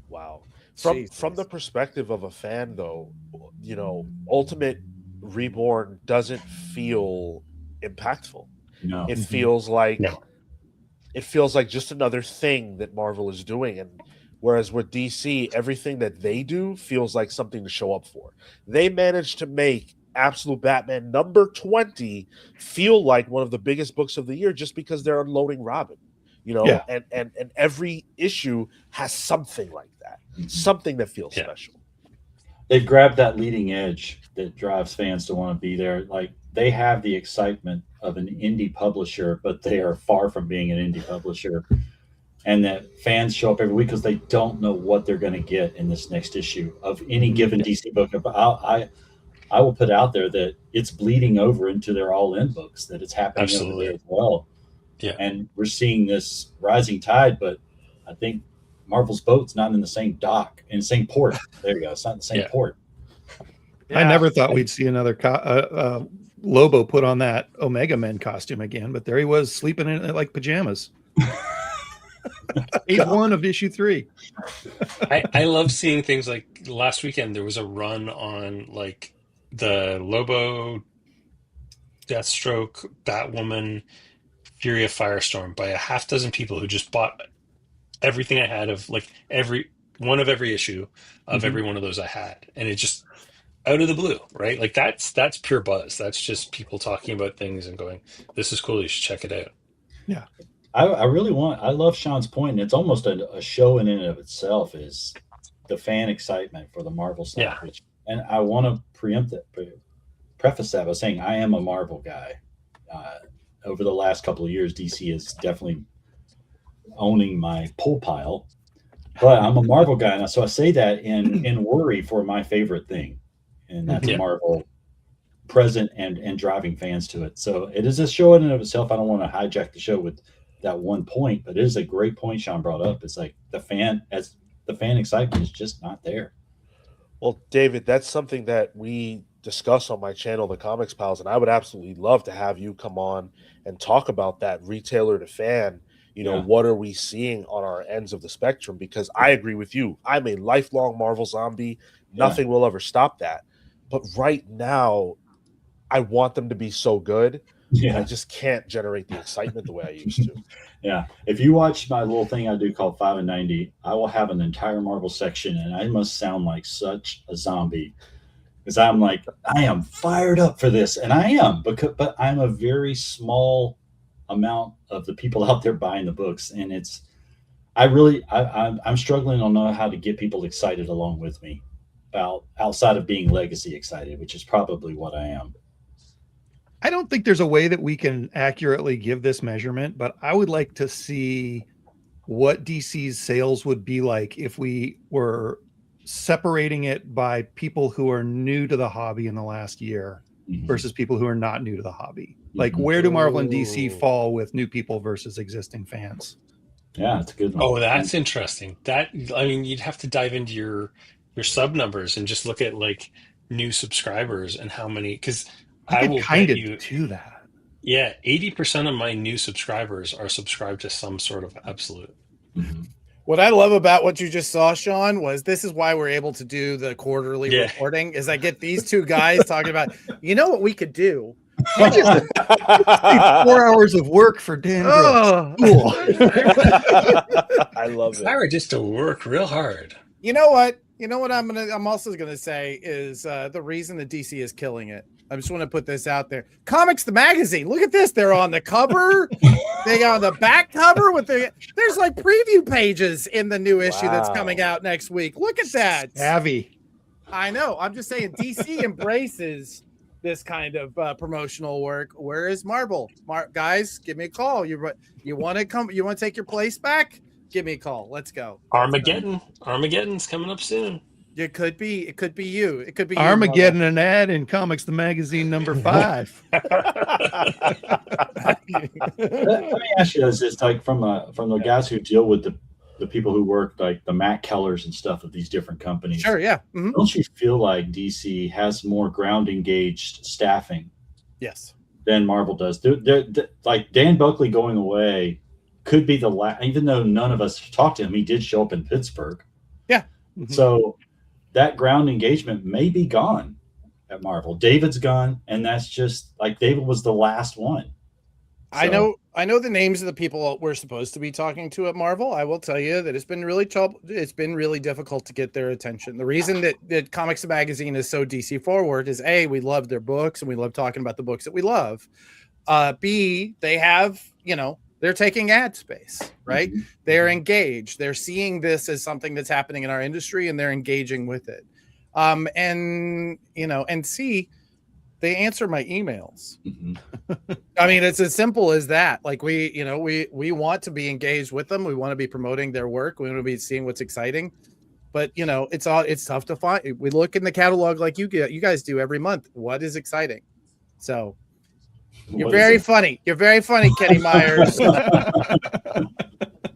S12: Wow. From the perspective of a fan, though, Ultimate Reborn doesn't feel impactful.
S10: No.
S12: It feels like just another thing that Marvel is doing, and whereas with DC, everything that they do feels like something to show up for. They managed to make Absolute Batman #20 feel like one of the biggest books of the year just because they're unloading Robin. And every issue has something like that, something that feels special.
S10: They've grabbed that leading edge that drives fans to want to be there. Like, they have the excitement of an indie publisher, but they are far from being an indie publisher. And that fans show up every week because they don't know what they're going to get in this next issue of any given DC book. I will put out there that it's bleeding over into their all-in books, that it's happening over there as well.
S2: Yeah.
S10: And we're seeing this rising tide, but I think Marvel's boat's not in the same dock, in the same port. There you go. It's not in the same port.
S3: Yeah. I never thought we'd see another Lobo put on that Omega Men costume again, but there he was sleeping in it like pajamas. Page 1 of issue 3.
S2: I love seeing things like last weekend. There was a run on like the Lobo, Deathstroke, Batwoman, Fury of Firestorm by a half dozen people who just bought everything I had of like every issue of every one of those I had, and it just out of the blue, right? Like that's pure buzz. That's just people talking about things and going, "This is cool. You should check it out."
S3: Yeah,
S10: I love Sean's point, and it's almost a show in and of itself. Is the fan excitement for the Marvel stuff. And I want to preface that by saying I am a Marvel guy. Over the last couple of years, DC is definitely owning my pull pile, but I'm a Marvel guy now, so I say that in worry for my favorite thing, and that's Marvel present and driving fans to it. So it is a show in and of itself. I don't want to hijack the show with that one point, but it is a great point Sean brought up. It's like the fan excitement is just not there.
S12: Well, David, that's something that we discuss on my channel, The Comics Pals, and I would absolutely love to have you come on and talk about that retailer to fan. What are we seeing on our ends of the spectrum? Because I agree with you. I'm a lifelong Marvel zombie. Nothing will ever stop that. But right now, I want them to be so good. And I just can't generate the excitement the way I used to.
S10: Yeah. If you watch my little thing I do called 5 and 90, I will have an entire Marvel section, and I must sound like such a zombie. Because I'm like, I am fired up for this. And I am, but I'm a very small amount of the people out there buying the books. And I'm struggling to know how to get people excited along with me outside of being legacy excited, which is probably what I am.
S3: I don't think there's a way that we can accurately give this measurement, but I would like to see what DC's sales would be like if we were separating it by people who are new to the hobby in the last year versus people who are not new to the hobby. Like, where do Marvel and DC fall with new people versus existing fans?
S10: Yeah, that's a good one.
S2: Oh, that's interesting. You'd have to dive into your sub numbers and just look at like new subscribers and how many, because I will
S3: kind
S2: bet
S3: of
S2: you
S3: do that.
S2: Yeah, 80% of my new subscribers are subscribed to some sort of absolute.
S1: What I love about what you just saw, Sean, was this is why we're able to do the quarterly reporting, is I get these two guys talking about, what we could do?
S3: 4 hours of work for Dan. Cool.
S12: I love it.
S2: I were just to work real hard.
S1: You know what I'm also gonna say is the reason that DC is killing it. I just want to put this out there. Comics the magazine. Look at this. They're on the cover. They got on the back cover there's like preview pages in the new issue that's coming out next week. Look at that.
S3: Heavy.
S1: I know. I'm just saying DC embraces this kind of promotional work. Where is Marvel? Guys, give me a call. You want to come? You want to take your place back? Give me a call. Let's go.
S2: Armageddon's coming up soon.
S1: It could be you. It could be
S3: Armageddon, an ad in Comics the Magazine number 5.
S10: Let me ask you this: it's like from the guys who deal with the people who work like the Matt Kellers and stuff of these different companies.
S1: Sure, yeah.
S10: Don't you feel like DC has more ground engaged staffing?
S1: Yes.
S10: Than Marvel does. Like Dan Buckley going away could be the last, even though none of us talked to him, he did show up in Pittsburgh.
S1: Yeah.
S10: So that ground engagement may be gone at Marvel. David's gone, and that's just like David was the last one. So,
S1: I know the names of the people we're supposed to be talking to at Marvel. I will tell you that it's been really difficult to get their attention. The reason that Comics Magazine is so DC forward is A, we love their books and we love talking about the books that we love. B, they have, they're taking ad space, right? They're engaged. They're seeing this as something that's happening in our industry and they're engaging with it. And C, they answer my emails. I mean, it's as simple as that. Like we want to be engaged with them. We want to be promoting their work. We want to be seeing what's exciting, but it's tough to find. We look in the catalog like you guys do every month. What is exciting? So you're very funny. You're very funny, Kenny Myers.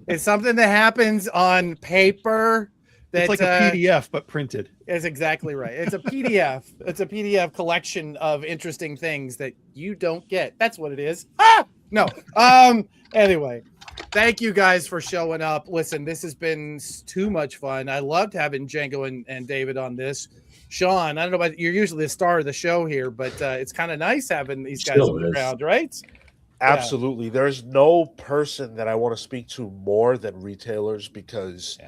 S1: It's something that happens on paper.
S3: It's like a PDF, but printed.
S1: Is exactly right. It's a PDF. It's a PDF collection of interesting things that you don't get. That's what it is. No. Anyway, thank you guys for showing up. Listen, this has been too much fun. I loved having Django and David on this. Sean, I don't know about you're usually the star of the show here, but it's kind of nice having these guys on the ground, right?
S12: Absolutely. Yeah. There's no person that I want to speak to more than retailers because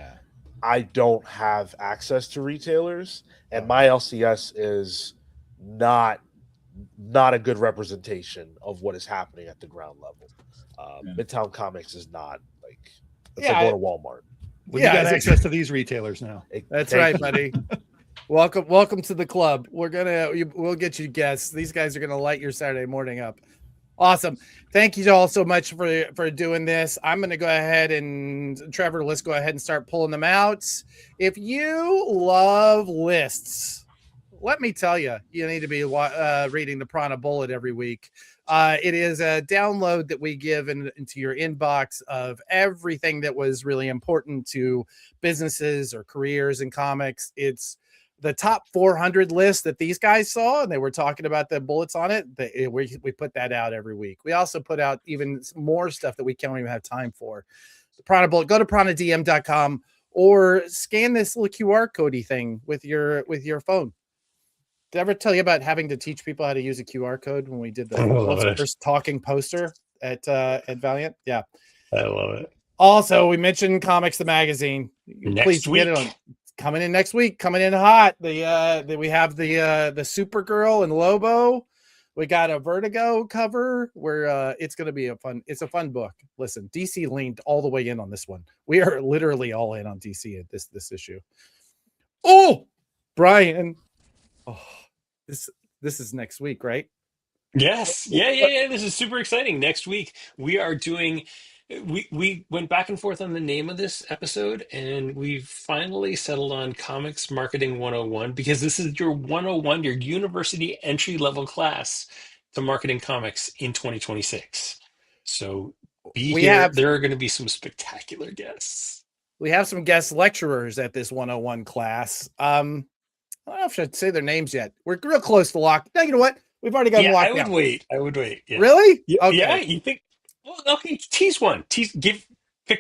S12: I don't have access to retailers, and my LCS is not a good representation of what is happening at the ground level. Midtown Comics is not like it's like going to Walmart.
S3: Well, you got access to these retailers now.
S1: That's right, buddy. Welcome to the club. We'll get you guests. These guys are gonna light your Saturday morning up. Awesome. Thank you all so much for doing this. I'm going to go ahead and Trevor, let's go ahead and start pulling them out. If you love lists, let me tell you, you need to be reading the Prana Bullet every week. It is a download that we give into your inbox of everything that was really important to businesses or careers in comics. It's the top 400 list that these guys saw, and they were talking about the bullets on it. We put that out every week. We also put out even more stuff that we can't even have time for. The Prana Bullet, go to pranadm.com or scan this little QR code thing with your phone. Did I ever tell you about having to teach people how to use a QR code when we did the first talking poster at Valiant? Yeah.
S2: I love it.
S1: Also, we mentioned Comics the Magazine. Please get it on. Coming in next week, coming in hot. We have the Supergirl and Lobo. We got a Vertigo cover where it's going to be a fun book. Listen, DC leaned all the way in on this one. We are literally all in on DC at this issue. Oh, Brian. Oh, this is next week, right?
S2: Yes. Yeah. This is super exciting. Next week we are doing. We went back and forth on the name of this episode, and we finally settled on Comics Marketing 101 because this is your 101, your university entry level class to marketing comics in 2026. So there are going to be some spectacular guests.
S1: We have some guest lecturers at this 101 class. I don't know if I should say their names yet. We're real close to lock. No, you know what? We've already got them locked down.
S2: I would wait. Yeah.
S1: Really?
S2: Okay. Yeah, you think? Well, okay, tease one. Pick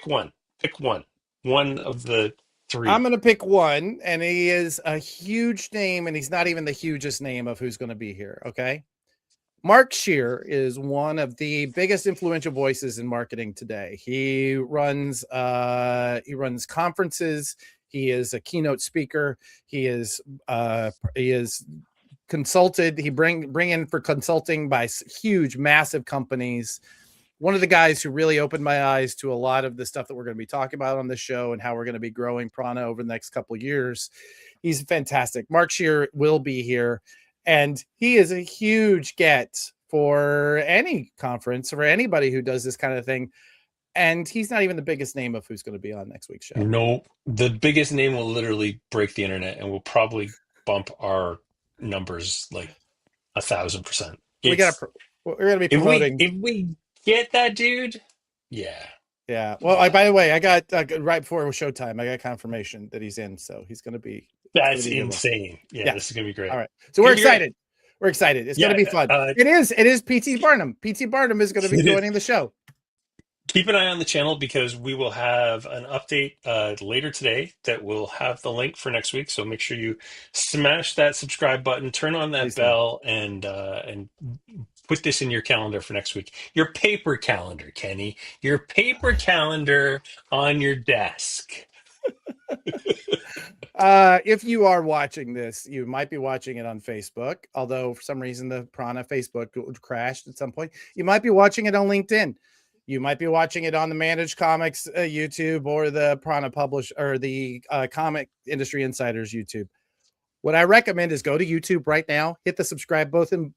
S2: one. Pick one. One of the three.
S1: I'm going to pick one, and he is a huge name, and he's not even the hugest name of who's going to be here. Okay. Mark Scheer is one of the biggest influential voices in marketing today. He runs conferences. He is a keynote speaker. He is consulted. He bring in for consulting by huge, massive companies. One of the guys who really opened my eyes to a lot of the stuff that we're going to be talking about on this show and how we're going to be growing Prana over the next couple of years. He's fantastic. Mark Scheer will be here, and he is a huge get for any conference or anybody who does this kind of thing. And he's not even the biggest name of who's going to be on next week's show.
S2: No, the biggest name will literally break the internet and will probably bump our numbers like 1,000%.
S1: We're going to be promoting.
S2: If we get that dude, yeah.
S1: Well, by the way, I got right before it was showtime, I got confirmation that he's in, so he's going to be.
S2: That's insane. Yeah, this is going to be great.
S1: All right, so we're excited. We're excited. It's going to be fun. It is PT Barnum. PT Barnum is going to be joining the show.
S2: Keep an eye on the channel because we will have an update later today that will have the link for next week. So make sure you smash that subscribe button, turn on that bell, and put this in your calendar for next week. Your paper calendar, Kenny. Your paper calendar on your desk.
S1: If you are watching this, you might be watching it on Facebook. Although for some reason the Prana Facebook crashed at some point. You might be watching it on LinkedIn. You might be watching it on the Managed Comics YouTube or the Prana Publish or the Comic Industry Insiders YouTube. What I recommend is go to YouTube right now, hit the subscribe both on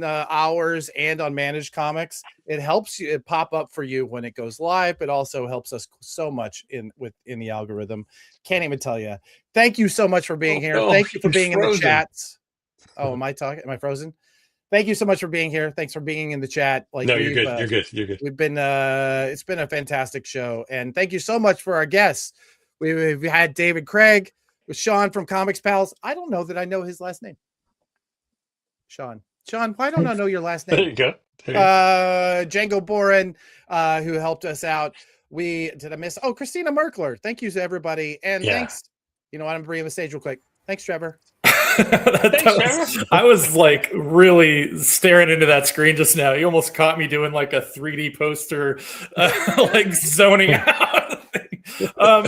S1: ours and on Managed Comics. It helps you pop up for you when it goes live. It also helps us so much in the algorithm. Can't even tell you. Thank you so much for being here. Thank you for being in the chats. Oh, am I talking? Am I frozen? Thank you so much for being here. Thanks for being in the chat.
S2: No, you're good. You're good.
S1: We've been it's been a fantastic show, and thank you so much for our guests. We've had David Craig with Sean from Comics Pals. I don't know that I know his last name. Sean, why don't I know your last name?
S2: There you go.
S1: Django Bohran, who helped us out. Christina Merkler. Thank you to everybody, and thanks. You know what? I'm bringing the stage real quick. Thanks, Trevor.
S6: I was like really staring into that screen just now. You almost caught me doing like a 3D poster, like zoning out.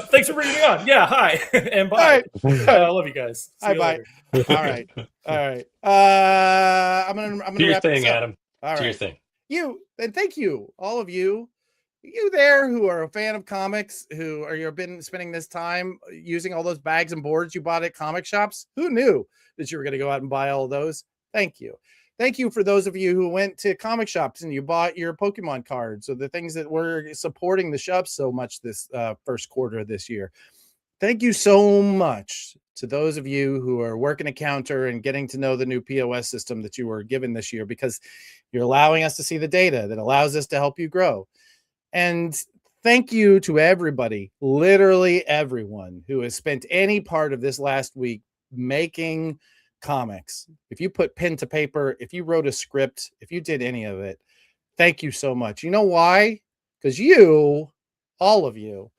S6: Thanks for bringing me on. Yeah, hi and bye. I love you guys.
S1: Hi, bye. All right. I'm gonna
S2: do your
S1: wrap
S2: thing,
S1: this up.
S2: Adam.
S1: All right.
S2: Do your thing.
S1: And thank you, all of you, You there who are a fan of comics, who are you've been spending this time using all those bags and boards you bought at comic shops? Who knew that you were going to go out and buy all those? Thank you. Thank you for those of you who went to comic shops and you bought your Pokemon cards or the things that were supporting the shop so much this first quarter of this year. Thank you so much to those of you who are working a counter and getting to know the new POS system that you were given this year, because you're allowing us to see the data that allows us to help you grow. And thank you to everybody, literally everyone who has spent any part of this last week making comics. If you put pen to paper, if you wrote a script, if you did any of it, thank you so much. You know why? Because you, all of you,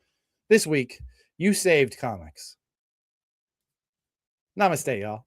S1: this week, you saved comics. Namaste, y'all.